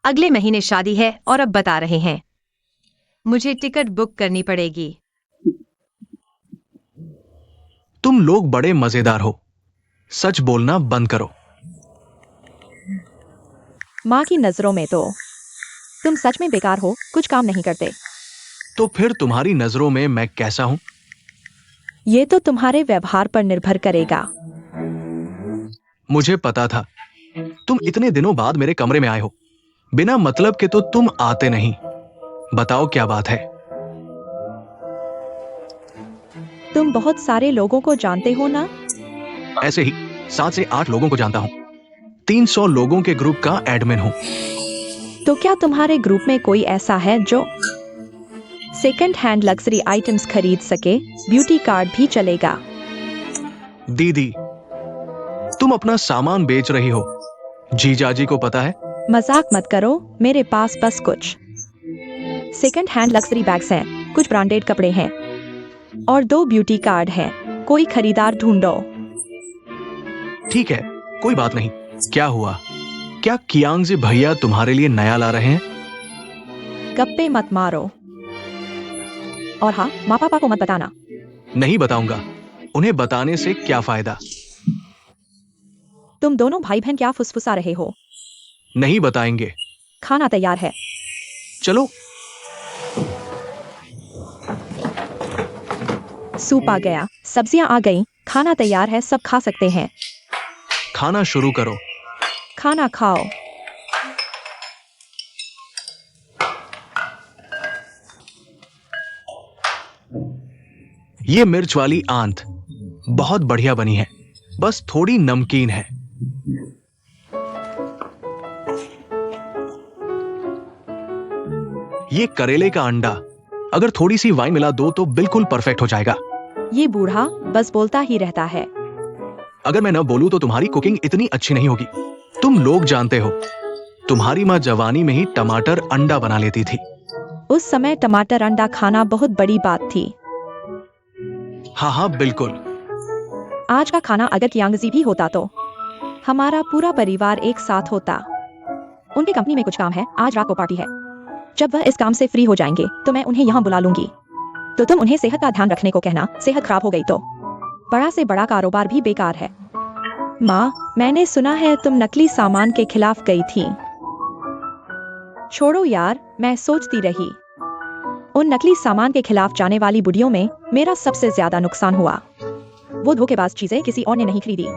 अगले महीने शादी है और अब बता रहे हैं। मुझे टिकट बुक करनी पड़ेगी। तुम लोग बड़े मजेदार हो। सच बोलना बंद करो। माँ की नजरों में तो तुम सच में बेकार हो, कुछ काम नहीं करते। तो फिर तुम्हारी नजरों में मैं कैसा हूं? ये तो तुम्हारे व्यवहार पर निर्भर करेगा। मुझे पता था। तुम इतने दिनों बाद मेरे कमरे में आए हो। बिना मतलब के तो तुम आते नहीं। बताओ क्या बात है? तुम बहुत सारे लोगों को जानते हो ना? ऐसे ही 7 से 8 लोगों को जानता हूं। 300 लोगों के ग्रुप का एडमिन हूं। तो क्या तुम्हारे ग्रुप में कोई ऐसा है जो सेकंड हैंड लग्जरी आइटम्स खरीद सके? ब्यूटी कार्ड भी चलेगा। दीदी, तुम अपना सामान बेच रही हो, जीजाजी को पता है? मजाक मत करो, मेरे पास बस कुछ सेकंड हैंड लग्जरी बैग्स हैं, कुछ ब्रांडेड कपड़े हैं और 2 ब्यूटी कार्ड हैं। कोई खरीदार ढूंढो। ठीक है, कोई बात नहीं। क्या हुआ? क्या कियांग भैया तुम्हारे लिए नया ला रहे हैं? गप्पे मत मारो। और हाँ, माँ पापा को मत बताना। नहीं बताऊंगा। उन्हें बताने से क्या फायदा? तुम दोनों भाई बहन क्या फुसफुसा रहे हो? नहीं बताएंगे। खाना तैयार है। चलो। सूप आ गया, सब्जियां आ गई, खाना तैयार है, सब खा सकते हैं। खाना शुरू करो। खाना खाओ। ये मिर्च वाली आंत बहुत बढ़िया बनी है, बस थोड़ी नमकीन है। ये करेले का अंडा अगर थोड़ी सी वाइन मिला दो तो बिल्कुल परफेक्ट हो जाएगा। ये बूढ़ा बस बोलता ही रहता है। अगर मैं न बोलूं तो तुम्हारी कुकिंग इतनी अच्छी नहीं होगी। तुम लोग जानते हो, तुम्हारी माँ जवानी में ही टमाटर अंडा बना लेती थी। उस समय टमाटर अंडा खाना बहुत बड़ी बात थी। हाँ हाँ बिल्कुल। आज का खाना अगर कियांगजी भी होता तो हमारा पूरा परिवार एक साथ होता। उनकी कंपनी में कुछ काम है, आज रात को पार्टी है। जब वह इस काम से फ्री हो जाएंगे तो मैं उन्हें यहाँ बुला लूंगी। तो तुम उन्हें सेहत का ध्यान रखने को कहना, सेहत खराब हो गई तो बड़ा से बड़ा कारोबार भी बेकार है। माँ, मैंने सुना है तुम नकली सामान के खिलाफ गई थी। छोड़ो यार, मैं सोचती रही। उन नकली सामान के खिलाफ जाने वाली बुढ़ियों में मेरा सबसे ज्यादा नुकसान हुआ। वो धोखेबाज चीजें किसी और ने नहीं खरीदी।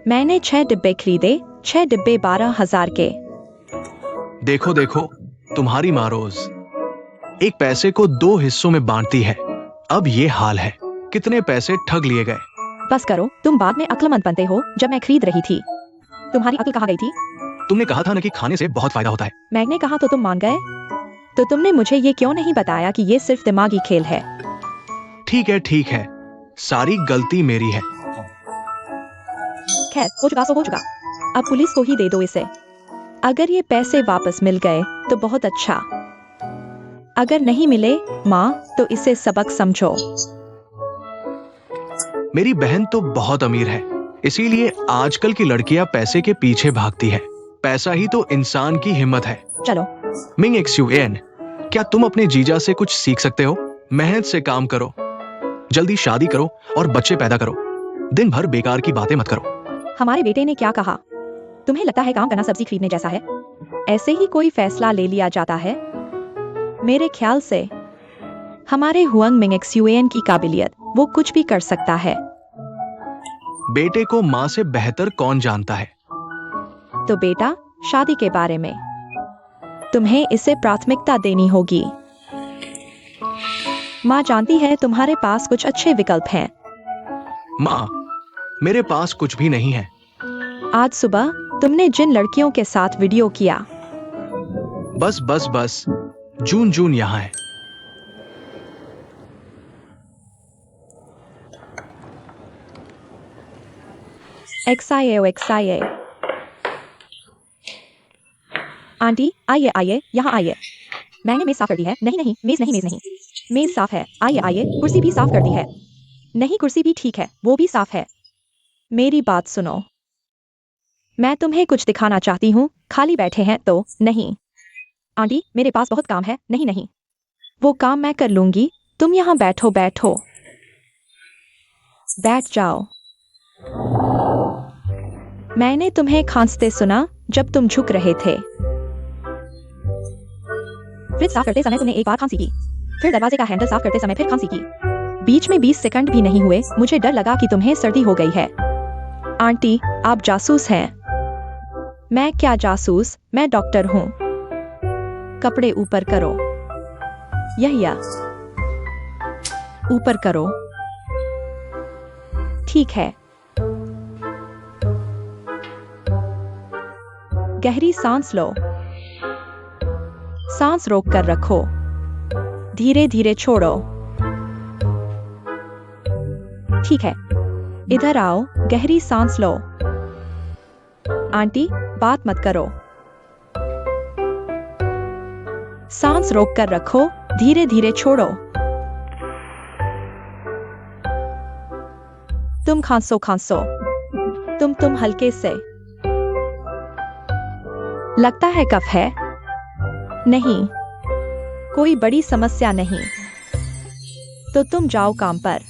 मैंने 6 डिब्बे खरीदे, 6 डिब्बे 12,000 के। देखो देखो, तुम्हारी माँ रोज एक पैसे को 2 हिस्सों में बांटती है। अब ये हाल है, कितने पैसे ठग लिए गए। बस करो, तुम बाद में अक्लमंद बनते हो। जब मैं खरीद रही थी तुम्हारी अक्ल कहाँ गई थी? तुमने कहा था ना कि खाने से बहुत फायदा होता है। मैंने कहा तो तुम मान गए। तो तुमने मुझे ये क्यों नहीं बताया कि ये सिर्फ दिमागी खेल है? ठीक है, सारी गलती मेरी है। खैर, हो चुका सो हो चुका। अब पुलिस को ही दे दो इसे। अगर ये पैसे वापस मिल गए तो बहुत अच्छा। अगर नहीं मिले माँ, तो इसे सबक समझो। मेरी बहन तो बहुत अमीर है, इसीलिए आजकल की लड़कियां पैसे के पीछे भागती है। पैसा ही तो इंसान की हिम्मत है। चलो। मिंग XUAN, क्या तुम अपने जीजा से कुछ सीख सकते हो? मेहनत से काम करो, जल्दी शादी करो और बच्चे पैदा करो। दिन भर बेकार की बातें मत करो। हमारे बेटे ने क्या कहा? तुम्हें लगता है काम करना सब्जी खरीदने जैसा है? ऐसे ही कोई फैसला ले लिया जाता है? मेरे ख्याल से हमारे हुआंग मिंग XUAN की काबिलियत, वो कुछ भी कर सकता है। बेटे को माँ से बेहतर कौन जानता है? तो बेटा, शादी के बारे में तुम्हें इसे प्राथमिकता देनी होगी। माँ जानती है तुम्हारे पास कुछ अच्छे विकल्प हैं। माँ, मेरे पास कुछ भी नहीं है। आज सुबह तुमने जिन लड़कियों के साथ वीडियो किया। बस, जून यहाँ है। XIA। आंटी, आइए, यहाँ आइए। मैंने मेज साफ कर दी है। नहीं, मेज नहीं। मेज साफ है। आइए, कुर्सी भी साफ कर दी है। नहीं, कुर्सी भी ठीक है, वो भी साफ है। मेरी बात सुनो, मैं तुम्हें कुछ दिखाना चाहती हूँ। खाली बैठे हैं तो? नहीं आंटी, मेरे पास बहुत काम है। नहीं, वो काम मैं कर लूंगी। तुम यहाँ बैठो। बैठ जाओ। मैंने तुम्हें खांसते सुना जब तुम झुक रहे थे। फ्रिज साफ करते समय तुमने एक बार खांसी की, फिर दरवाजे का हैंडल साफ करते समय फिर खांसी की। बीच में 20 सेकंड भी नहीं हुए, मुझे डर लगा कि तुम्हें सर्दी हो गई है। आंटी, आप जासूस हैं। मैं क्या जासूस, मैं डॉक्टर हूँ। कपड़े ऊपर करो। यह ऊपर करो। ठीक है। गहरी सांस लो। सांस रोक कर रखो। धीरे धीरे छोड़ो। ठीक है, इधर आओ। गहरी सांस लो। आंटी, बात मत करो। सांस रोक कर रखो। धीरे धीरे छोड़ो। तुम खांसो। तुम हल्के से। लगता है कफ है? नहीं, कोई बड़ी समस्या नहीं। तो तुम जाओ काम पर।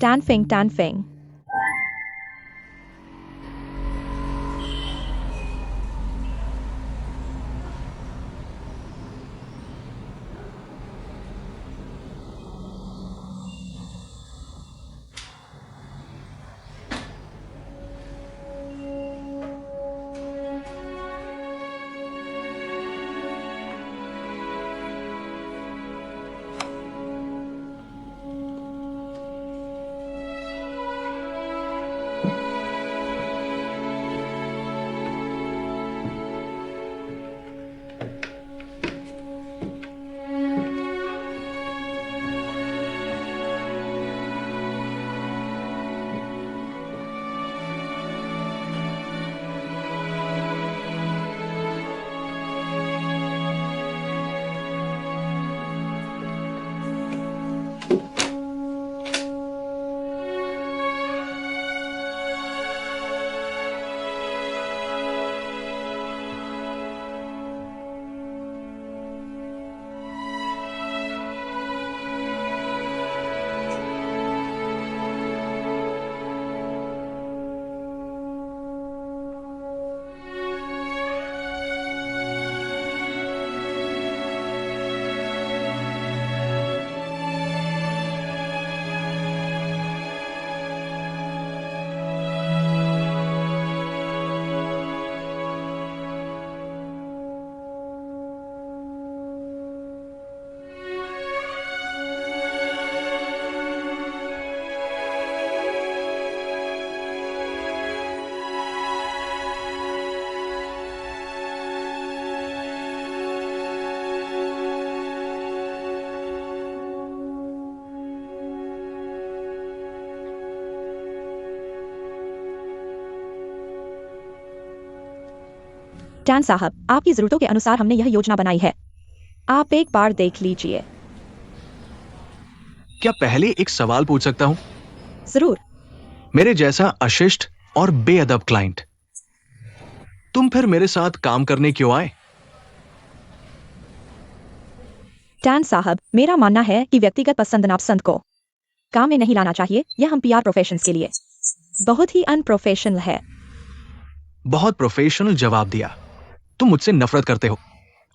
Tanfing. टैन साहब, आपकी जरूरतों के अनुसार हमने यह योजना बनाई है। आप एक बार देख लीजिए। क्या पहले एक सवाल पूछ सकता हूं? जरूर। मेरे जैसा अशिष्ट और बेअदब क्लाइंट तुम फिर मेरे साथ काम करने क्यों आए? टैन साहब, मेरा मानना है कि व्यक्तिगत पसंद नापसंद को काम में नहीं लाना चाहिए। यह हम पीआर प्रोफेशंस के लिए बहुत ही अनप्रोफेशनल है। बहुत प्रोफेशनल जवाब दिया। तुम मुझसे नफरत करते हो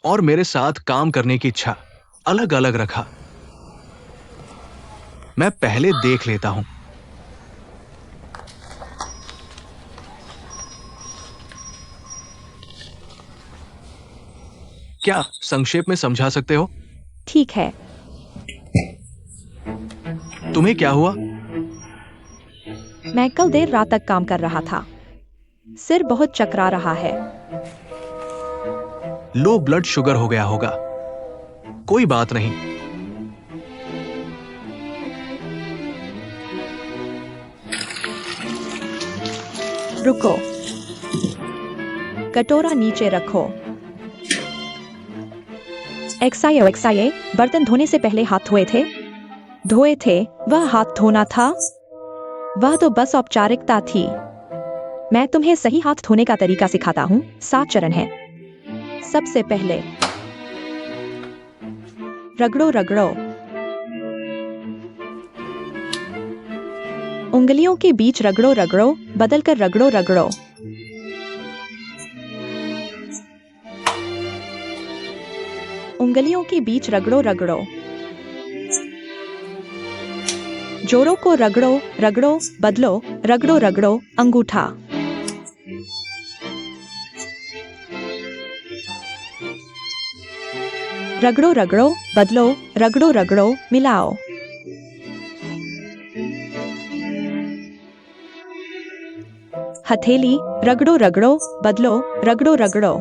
और मेरे साथ काम करने की इच्छा अलग अलग रखा। मैं पहले देख लेता हूं। क्या संक्षेप में समझा सकते हो? ठीक है। तुम्हें क्या हुआ? मैं कल देर रात तक काम कर रहा था। सिर बहुत चकरा रहा है। लो ब्लड शुगर हो गया होगा। कोई बात नहीं। रुको, कटोरा नीचे रखो। एक्साए, बर्तन धोने से पहले हाथ धोए थे। वह हाथ धोना था। वह तो बस औपचारिकता थी। मैं तुम्हें सही हाथ धोने का तरीका सिखाता हूँ। 7 चरण हैं। सबसे पहले रगड़ो। उंगलियों के बीच रगड़ो, बदलकर रगड़ो। उंगलियों के बीच रगड़ो। जोड़ों को रगड़ो, बदलो, रगड़ो, अंगूठा। रगड़ो, बदलो, रगड़ो, मिलाओ। हथेली, रगड़ो, बदलो, रगड़ो।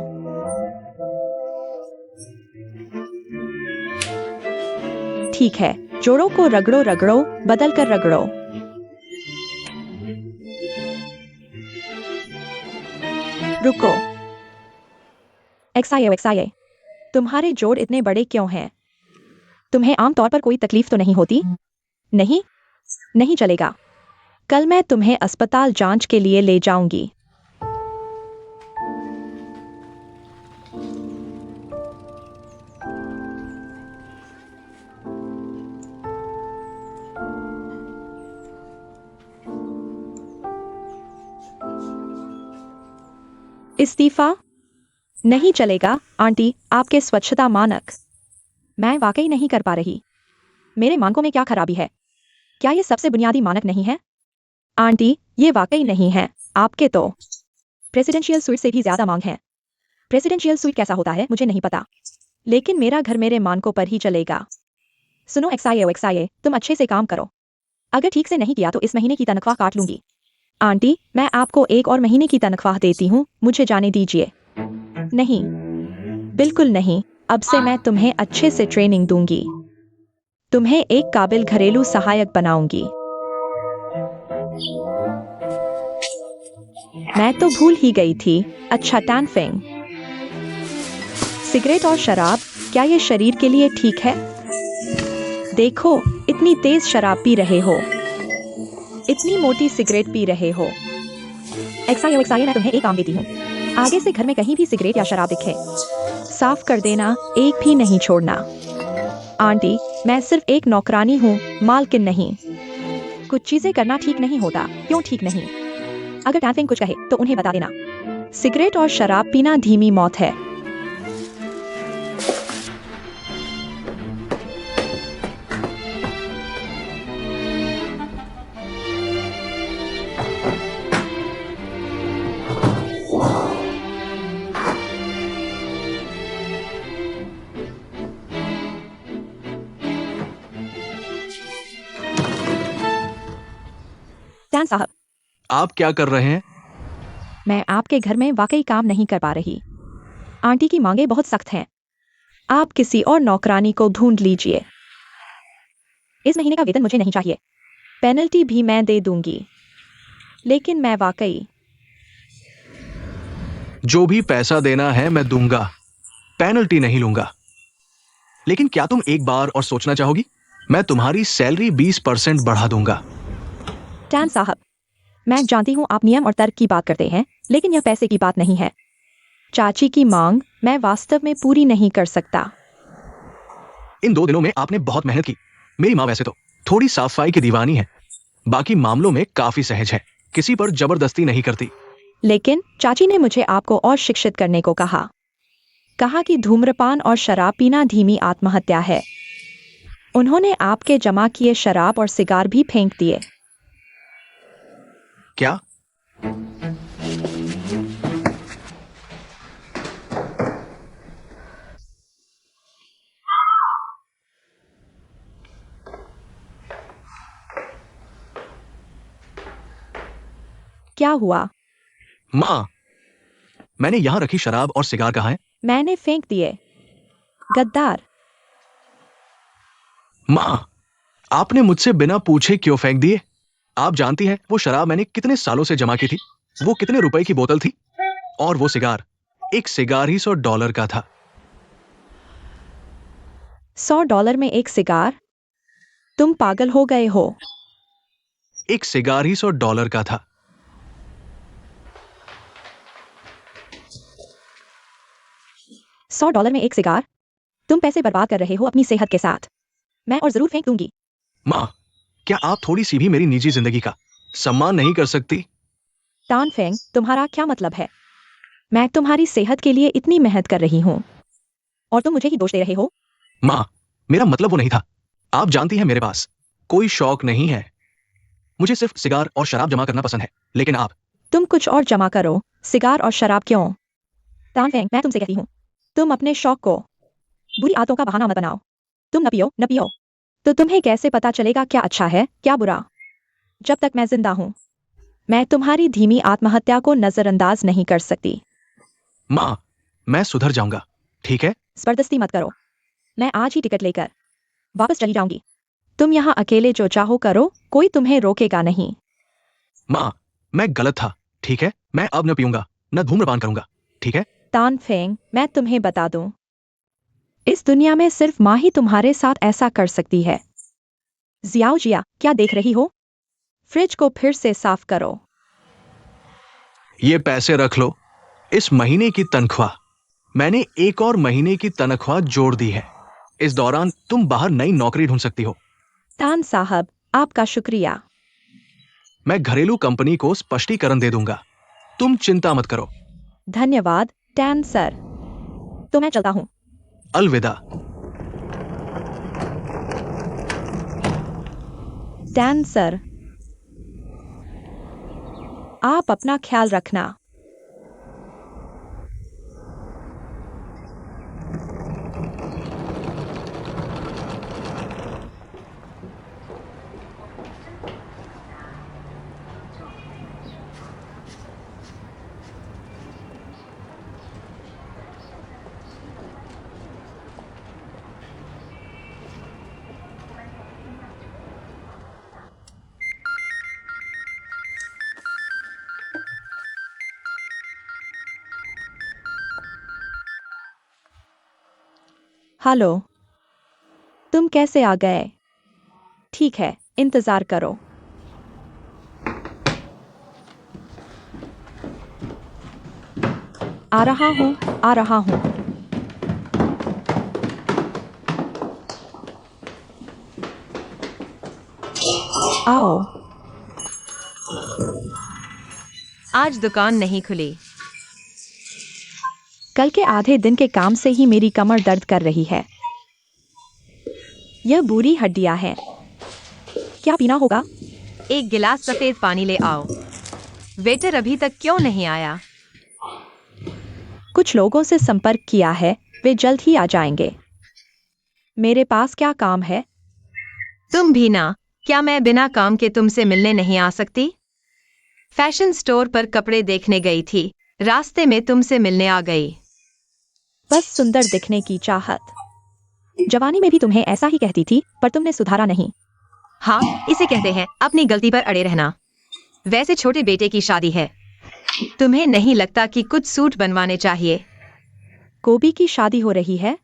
ठीक है, जोड़ों को रगड़ो, बदलकर रगड़ो। रुको, एक्साए, तुम्हारे जोड़ इतने बड़े क्यों हैं? तुम्हें आमतौर पर कोई तकलीफ तो नहीं होती? नहीं चलेगा। कल मैं तुम्हें अस्पताल जांच के लिए ले जाऊंगी। इस्तीफा नहीं चलेगा आंटी, आपके स्वच्छता मानक मैं वाकई नहीं कर पा रही। मेरे मानकों में क्या खराबी है? क्या ये सबसे बुनियादी मानक नहीं है? आंटी, ये वाकई नहीं है। आपके तो प्रेसिडेंशियल स्वीट से भी ज्यादा मांग है। प्रेसिडेंशियल स्वीट कैसा होता है मुझे नहीं पता, लेकिन मेरा घर मेरे मानकों पर ही चलेगा। सुनो एक्साए, तुम अच्छे से काम करो। अगर ठीक से नहीं किया तो इस महीने की तनख्वाह काट लूंगी। आंटी, मैं आपको एक और महीने की तनख्वाह देती हूँ, मुझे जाने दीजिए। नहीं, बिल्कुल नहीं। अब से मैं तुम्हें अच्छे से ट्रेनिंग दूंगी। तुम्हें एक काबिल घरेलू सहायक बनाऊंगी। मैं तो भूल ही गई थी। अच्छा टैन फेंग, सिगरेट और शराब, क्या ये शरीर के लिए ठीक है? देखो, इतनी तेज शराब पी रहे हो, इतनी मोटी सिगरेट पी रहे हो। एक्साए, मैं तुम्हें एक काम देती हूँ। आगे से घर में कहीं भी सिगरेट या शराब दिखे, साफ कर देना, एक भी नहीं छोड़ना। आंटी, मैं सिर्फ एक नौकरानी हूँ, मालकिन नहीं। कुछ चीजें करना ठीक नहीं होता। क्यों ठीक नहीं? अगर टैनफिंग कुछ कहे तो उन्हें बता देना। सिगरेट और शराब पीना धीमी मौत है। टैन साहब, आप क्या कर रहे हैं? मैं आपके घर में वाकई काम नहीं कर पा रही। आंटी की मांगें बहुत सख्त हैं। आप किसी और नौकरानी को ढूंढ लीजिए। इस महीने का वेतन मुझे नहीं चाहिए। पेनल्टी भी मैं दे दूंगी। लेकिन मैं वाकई जो भी पैसा देना है मैं दूंगा, पेनल्टी नहीं लूंगा। लेकिन क्या तुम एक बार और सोचना चाहोगी? मैं तुम्हारी सैलरी 20% बढ़ा दूंगा। टैन साहब, मैं जानती हूँ आप नियम और तर्क की बात करते हैं, लेकिन यह पैसे की बात नहीं है। चाची की मांग मैं वास्तव में पूरी नहीं कर सकता। इन 2 दिनों में आपने बहुत मेहनत की। मेरी माँ वैसे तो थोड़ी सफाई की दीवानी है, बाकी मामलों में काफी सहज है, किसी पर जबरदस्ती नहीं करती। लेकिन चाची ने मुझे आपको और शिक्षित करने को कहा कि धूम्रपान और शराब पीना धीमी आत्महत्या है। उन्होंने आपके जमा किए शराब और सिगार भी फेंक दिए। क्या? क्या हुआ? माँ, मैंने यहां रखी शराब और सिगार कहाँ है? मैंने फेंक दिए। गद्दार। माँ, आपने मुझसे बिना पूछे क्यों फेंक दिए? आप जानती हैं वो शराब मैंने कितने सालों से जमा की थी, वो कितने रुपए की बोतल थी, और वो सिगार, एक सिगार ही $100 का था। $100 में एक सिगार? तुम पागल हो गए हो। एक सिगार ही $100 का था। $100 में एक सिगार? तुम पैसे बर्बाद कर रहे हो अपनी सेहत के साथ। मैं और जरूर फेंक दूंगी। माँ, क्या आप थोड़ी सी भी मेरी निजी जिंदगी का सम्मान नहीं कर सकती? टान फेंग, तुम्हारा क्या मतलब है? मैं तुम्हारी सेहत के लिए इतनी मेहनत कर रही हूँ और तुम मुझे ही दोष दे रहे हो? माँ, मेरा मतलब वो नहीं था। आप जानती हैं मेरे पास कोई शौक नहीं है। मुझे सिर्फ सिगार और शराब जमा करना पसंद है, लेकिन आप। तुम कुछ और जमा करो। सिगार और शराब क्यों? टान फेंग, मैं तुमसे कहती हूँ, तुम अपने शौक को बुरी आदतों का बहाना मत बनाओ। तुम न पियो तो तुम्हें कैसे पता चलेगा क्या अच्छा है क्या बुरा? जब तक मैं जिंदा हूं, मैं तुम्हारी धीमी आत्महत्या को नजरअंदाज नहीं कर सकती। माँ, मैं सुधर जाऊंगा, ठीक है? जबरदस्ती मत करो। मैं आज ही टिकट लेकर वापस चली जाऊंगी। तुम यहाँ अकेले जो चाहो करो, कोई तुम्हें रोकेगा नहीं। माँ, मैं गलत था, ठीक है? मैं अब न पीऊंगा, न धूम्रपान करूंगा, ठीक है? तान फेंग, मैं तुम्हें बता दूं, इस दुनिया में सिर्फ माँ ही तुम्हारे साथ ऐसा कर सकती है। जियाओ जिया, क्या देख रही हो? फ्रिज को फिर से साफ करो। ये पैसे रख लो, इस महीने की तनख्वाह। मैंने एक और महीने की तनख्वाह जोड़ दी है। इस दौरान तुम बाहर नई नौकरी ढूंढ सकती हो। तान साहब, आपका शुक्रिया। मैं घरेलू कंपनी को स्पष्टीकरण दे दूंगा, तुम चिंता मत करो। धन्यवाद टैन सर। तो मैं चलता हूँ। अलविदा। टैन सर, आप अपना ख्याल रखना। हेलो, तुम कैसे आ गए? ठीक है, इंतजार करो। आ रहा हूँ, आ रहा हूँ। आओ। आज दुकान नहीं खुली। कल के आधे दिन के काम से ही मेरी कमर दर्द कर रही है। यह बुरी हड्डियां हैं। क्या पीना होगा? एक गिलास सफेद पानी ले आओ। वेटर अभी तक क्यों नहीं आया? कुछ लोगों से संपर्क किया है, वे जल्द ही आ जाएंगे। मेरे पास क्या काम है? तुम भी ना। क्या मैं बिना काम के तुमसे मिलने नहीं आ सकती? फैशन स्टोर पर कपड़े देखने गई थी, रास्ते में तुमसे मिलने आ गई। बस सुंदर दिखने की चाहत। जवानी में भी तुम्हें ऐसा ही कहती थी, पर तुमने सुधारा नहीं। हाँ, इसे कहते हैं अपनी गलती पर अड़े रहना। वैसे छोटे बेटे की शादी है। तुम्हें नहीं लगता कि कुछ सूट बनवाने चाहिए? कोबी की शादी हो रही है।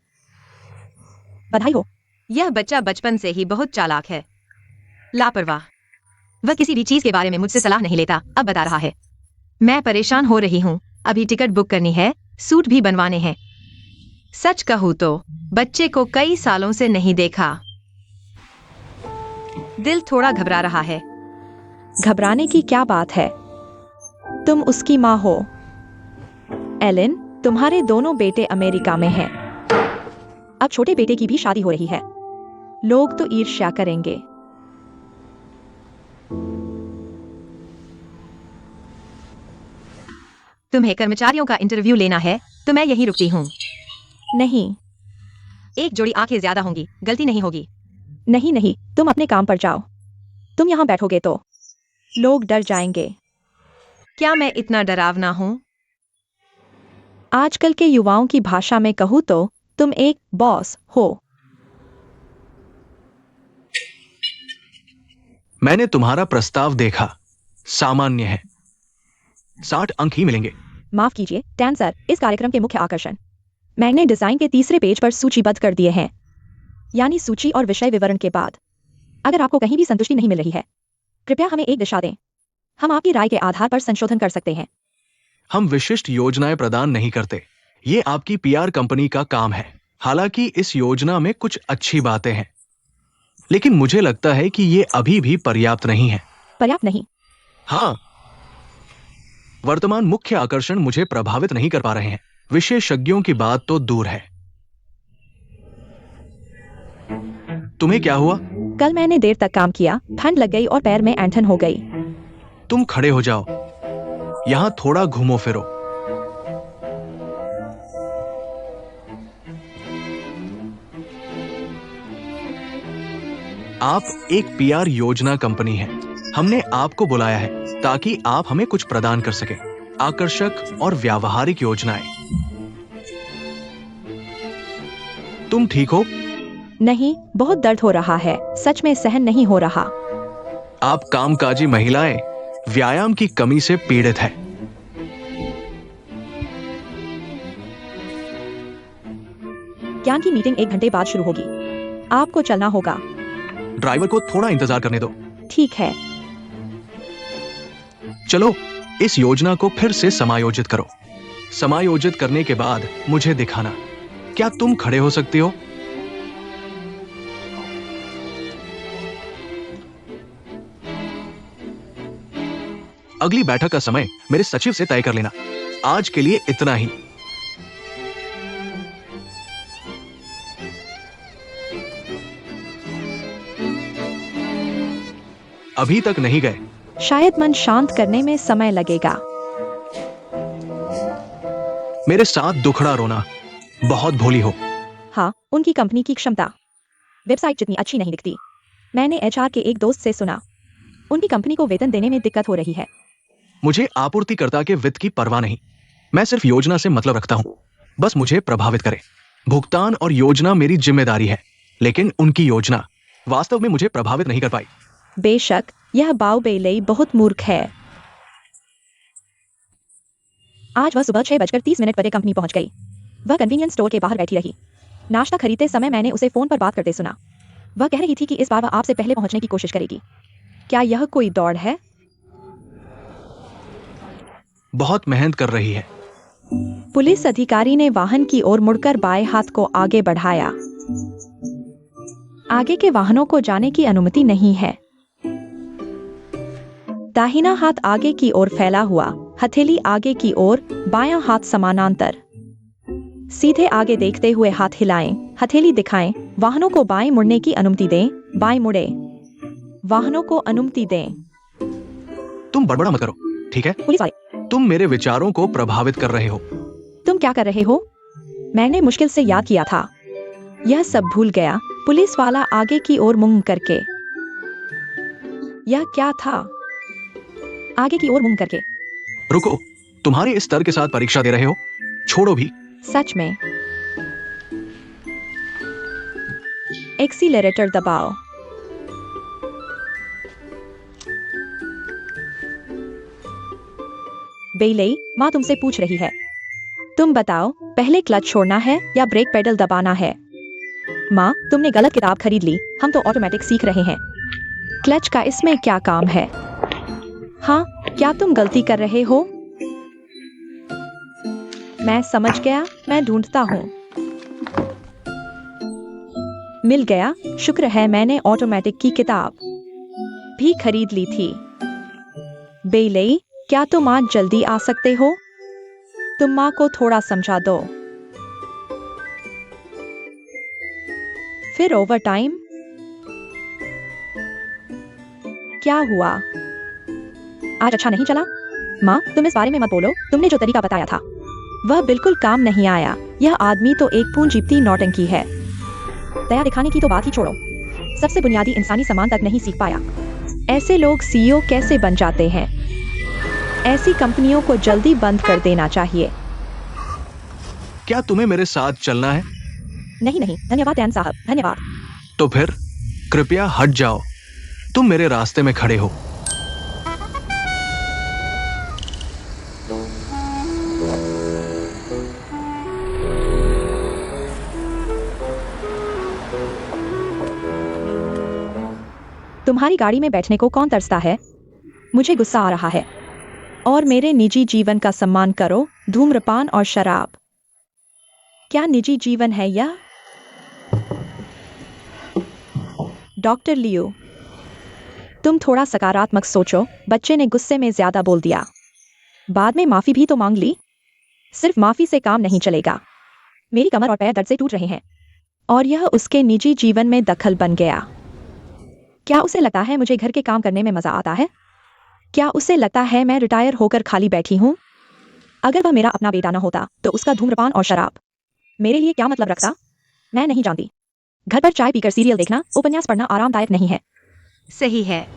बधाई हो। यह बच्चा बचपन से ही बहुत चालाक है, लापरवाह। वह किसी भी चीज के बारे में मुझसे सलाह नहीं लेता, अब बता रहा है। मैं परेशान हो रही हूँ। अभी टिकट बुक करनी है, सूट भी बनवाने हैं। सच कहूँ तो बच्चे को कई सालों से नहीं देखा। दिल थोड़ा घबरा रहा है। घबराने की क्या बात है? तुम उसकी माँ हो। एलिन, तुम्हारे दोनों बेटे अमेरिका में हैं। अब छोटे बेटे की भी शादी हो रही है। लोग तो ईर्ष्या करेंगे। तुम्हें कर्मचारियों का इंटरव्यू लेना है तो मैं यहीं रुकती हूँ। नहीं, एक जोड़ी आंखें ज्यादा होंगी, गलती नहीं होगी। नहीं नहीं, तुम अपने काम पर जाओ। तुम यहाँ बैठोगे तो लोग डर जाएंगे। क्या मैं इतना डरावना हूँ? आजकल के युवाओं की भाषा में कहूँ तो तुम एक बॉस हो। मैंने तुम्हारा प्रस्ताव देखा, सामान्य है। 60 अंक ही मिलेंगे। माफ कीजिए टैन सर, इस कार्यक्रम के मुख्य आकर्षण मैंने डिजाइन के तीसरे पेज पर सूचीबद्ध कर दिए हैं, यानी सूची और विषय विवरण के बाद। अगर आपको कहीं भी संतुष्टि नहीं मिल रही है, कृपया हमें एक दिशा दें। हम आपकी राय के आधार पर संशोधन कर सकते हैं। हम विशिष्ट योजनाएं प्रदान नहीं करते। ये आपकी पीआर कंपनी का काम है। हालांकि इस योजना में कुछ अच्छी बातें हैं, लेकिन मुझे लगता है कि ये अभी भी पर्याप्त नहीं है। पर्याप्त नहीं? हाँ, वर्तमान मुख्य आकर्षण मुझे प्रभावित नहीं कर पा रहे हैं। विशेषज्ञों की बात तो दूर है। तुम्हें क्या हुआ? कल मैंने देर तक काम किया, ठंड लग गई और पैर में ऐंठन हो गई। तुम खड़े हो जाओ, यहां थोड़ा घूमो फिरो। आप एक पीआर योजना कंपनी है। हमने आपको बुलाया है ताकि आप हमें कुछ प्रदान कर सके। आकर्षक और व्यावहारिक योजनाएं। तुम ठीक हो? नहीं, बहुत दर्द हो रहा है। सच में सहन नहीं हो रहा। आप कामकाजी महिलाएं व्यायाम की कमी से पीड़ित है। ज्ञान की मीटिंग 1 घंटे बाद शुरू होगी। आपको चलना होगा। ड्राइवर को थोड़ा इंतजार करने दो। ठीक है। चलो, इस योजना को फिर से समायोजित करो। समायोजित करने के बाद मुझे दिखाना। क्या तुम खड़े हो सकती हो? अगली बैठक का समय मेरे सचिव से तय कर लेना। आज के लिए इतना ही। अभी तक नहीं गए। शायद मन शांत करने में समय लगेगा। मेरे साथ दुखड़ा रोना। बहुत भोली हो। हाँ, उनकी कंपनी की क्षमता। वेबसाइट जितनी अच्छी नहीं दिखती। मैंने एचआर के एक दोस्त से सुना, उनकी कंपनी को वेतन देने में दिक्कत हो रही है। मुझे आपूर्तिकर्ता के वित्त की परवाह नहीं। मैं सिर्फ योजना से मतलब रखता हूं। बस मुझे प्रभावित करे। भुगतान और योजना मेरी जिम्मेदारी है, लेकिन उनकी योजना वास्तव में मुझे प्रभावित नहीं कर पाई। बेशक, यह बाउ बेले बहुत मूर्ख है। आज वह सुबह 6:30 पर कंपनी पहुंच गई। वह कन्वीनियंस स्टोर के बाहर बैठी रही। नाश्ता खरीदते समय मैंने उसे फोन पर बात करते सुना। वह कह रही थी कि इस बार वह आपसे पहले पहुंचने की कोशिश करेगी। क्या यह कोई दौड़ है? बहुत मेहनत कर रही है। पुलिस अधिकारी ने वाहन की ओर मुड़कर बाएं हाथ को आगे बढ़ाया। आगे के वाहनों को जाने की अनुमति नहीं है। दाहिना हाथ आगे की ओर फैला हुआ, हथेली आगे की ओर, बायां हाथ समानांतर। सीधे आगे देखते हुए हाथ हिलाएं, हथेली दिखाएं। वाहनों को बाएं मुड़ने की अनुमति दें, बाएं मुड़े। वाहनों को अनुमति दें। तुम बड़बड़ा मत करो, ठीक है? पुलिस वाले, तुम मेरे विचारों को प्रभावित कर रहे हो। तुम क्या कर रहे हो? मैंने मुश्किल से याद किया था। यह सब भूल गया। पुलिस वाला आगे की ओर मुंह करके। यह क्या था? आगे की ओर मुंह करके। रुको, तुम्हारे इस स्तर के साथ परीक्षा दे रहे हो? छोड़ो भी। सच में। एक्सीलरेटर दबाओ। बेइलई, माँ तुमसे पूछ रही है। तुम बताओ, पहले क्लच छोड़ना है या ब्रेक पेडल दबाना है? माँ, तुमने गलत किताब खरीद ली, हम तो ऑटोमेटिक सीख रहे हैं। क्लच का इसमें क्या काम है? हाँ, क्या तुम गलती कर रहे हो? मैं समझ गया, मैं ढूंढता हूँ। मिल गया, शुक्र है मैंने ऑटोमेटिक की किताब भी खरीद ली थी। बेइलई, क्या तुम आज जल्दी आ सकते हो? तुम माँ को थोड़ा समझा दो। फिर ओवर टाइम? क्या हुआ? आज अच्छा नहीं चला? माँ, तुम इस बारे में मत बोलो, तुमने जो तरीका बताया था वह बिल्कुल काम नहीं आया। यह आदमी तो एक पूंजीपती नौटंकी है। दया दिखाने की तो बात ही छोड़ो, सबसे बुनियादी इंसानी सम्मान तक नहीं सीख पाया। ऐसे लोग सीईओ कैसे बन जाते हैं? ऐसी कंपनियों को जल्दी बंद कर देना चाहिए। क्या तुम्हें मेरे साथ चलना है? नहीं नहीं, धन्यवाद डैन साहब, धन्यवाद। तो फिर कृपया हट जाओ, तुम मेरे रास्ते में खड़े हो। तुम्हारी गाड़ी में बैठने को कौन तरसता है? मुझे गुस्सा आ रहा है। और मेरे निजी जीवन का सम्मान करो, धूम्रपान और शराब। क्या निजी जीवन है यह? डॉक्टर लियो, तुम थोड़ा सकारात्मक सोचो, बच्चे ने गुस्से में ज्यादा बोल दिया। बाद में माफी भी तो मांग ली। सिर्फ माफी से काम नहीं चलेगा। मेरी कमर और पैर दर्द से टूट रहे हैं और यह उसके निजी जीवन में दखल बन गया। क्या उसे लगता है मुझे घर के काम करने में मजा आता है? क्या उसे लगता है मैं रिटायर होकर खाली बैठी हूँ? अगर वह मेरा अपना बेटा न होता तो उसका धूम्रपान और शराब मेरे लिए क्या मतलब रखता? मैं नहीं जानती। घर पर चाय पीकर सीरियल देखना, उपन्यास पढ़ना आरामदायक नहीं है। सही है।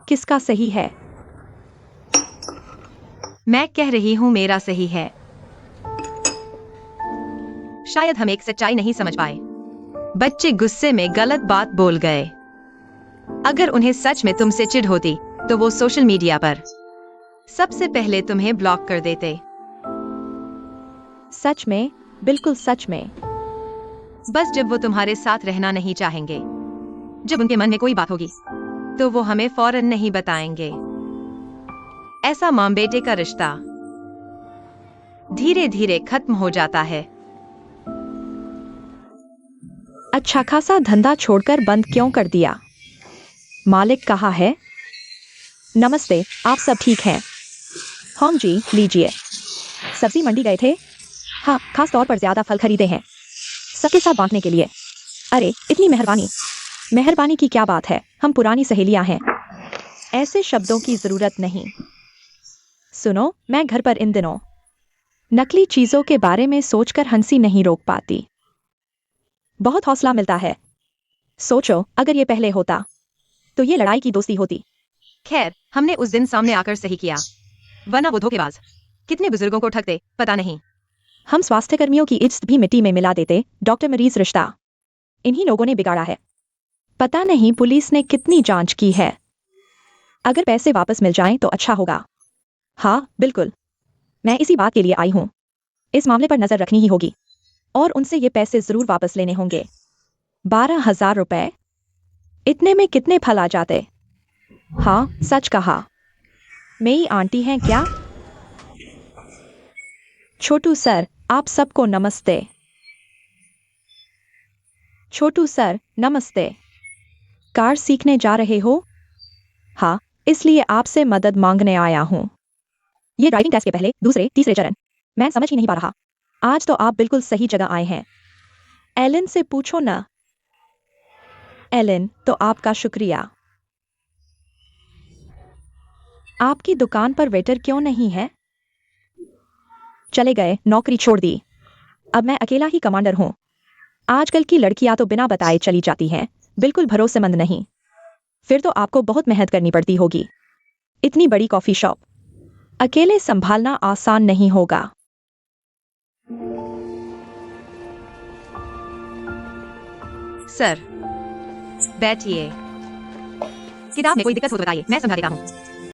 किसका सही है? मैं कह रही हूँ मेरा सही है। शायद हम एक सच्चाई नहीं समझ पाए। बच्चे गुस्से में गलत बात बोल गए। अगर उन्हें सच में तुमसे चिढ़ होती तो वो सोशल मीडिया पर सबसे पहले तुम्हें ब्लॉक कर देते। सच में, बिल्कुल सच में। बस जब वो तुम्हारे साथ रहना नहीं चाहेंगे, जब उनके मन में कोई बात होगी तो वो हमें फौरन नहीं बताएंगे। ऐसा मां बेटे का रिश्ता धीरे धीरे खत्म हो जाता है। अच्छा खासा धंधा छोड़कर बंद क्यों कर दिया? मालिक कहाँ है? नमस्ते, आप सब ठीक हैं? हाँ जी, लीजिए। सब्जी मंडी गए थे? हाँ, खास तौर पर ज्यादा फल खरीदे हैं सबके साथ बांटने के लिए। अरे इतनी मेहरबानी। मेहरबानी की क्या बात है, हम पुरानी सहेलियां हैं। ऐसे शब्दों की जरूरत नहीं। सुनो, मैं घर पर इन दिनों नकली चीजों के बारे में सोचकर हंसी नहीं रोक पाती। बहुत हौसला मिलता है। सोचो, अगर ये पहले होता तो ये लड़ाई की दोस्ती होती। खैर, हमने उस दिन सामने आकर सही किया, वरना वो धोखेबाज कितने बुजुर्गों को ठगते पता नहीं। हम स्वास्थ्यकर्मियों की इज्जत भी मिट्टी में मिला देते। डॉक्टर मरीज रिश्ता इन्हीं लोगों ने बिगाड़ा है। पता नहीं पुलिस ने कितनी जांच की है। अगर पैसे वापस मिल जाएं तो अच्छा होगा। हाँ बिल्कुल, मैं इसी बात के लिए आई हूँ। इस मामले पर नजर रखनी ही होगी और उनसे ये पैसे जरूर वापस लेने होंगे। 12,000 रुपए, इतने में कितने फल आ जाते? हाँ, सच कहा। मेरी आंटी हैं क्या? छोटू सर, आप सबको नमस्ते। छोटू सर, नमस्ते। कार सीखने जा रहे हो? हाँ, इसलिए आपसे मदद मांगने आया हूँ। ये ड्राइविंग टेस्ट के पहले, दूसरे, तीसरे चरण। मैं समझ ही नहीं पा रहा। आज तो आप बिल्कुल सही जगह आए हैं। एलन से पूछो ना। एलन, तो आपका शुक्रिया। आपकी दुकान पर वेटर क्यों नहीं है? चले गए, नौकरी छोड़ दी। अब मैं अकेला ही कमांडर हूँ। आजकल की लड़कियां तो बिना बताए चली जाती हैं, बिल्कुल भरोसेमंद नहीं। फिर तो आपको बहुत मेहनत करनी पड़ती होगी। इतनी बड़ी कॉफी शॉप अकेले संभालना आसान नहीं होगा। सर, बैठिए। किताब में कोई दिक्कत हो तो बताइए, मैं समझा देता हूँ।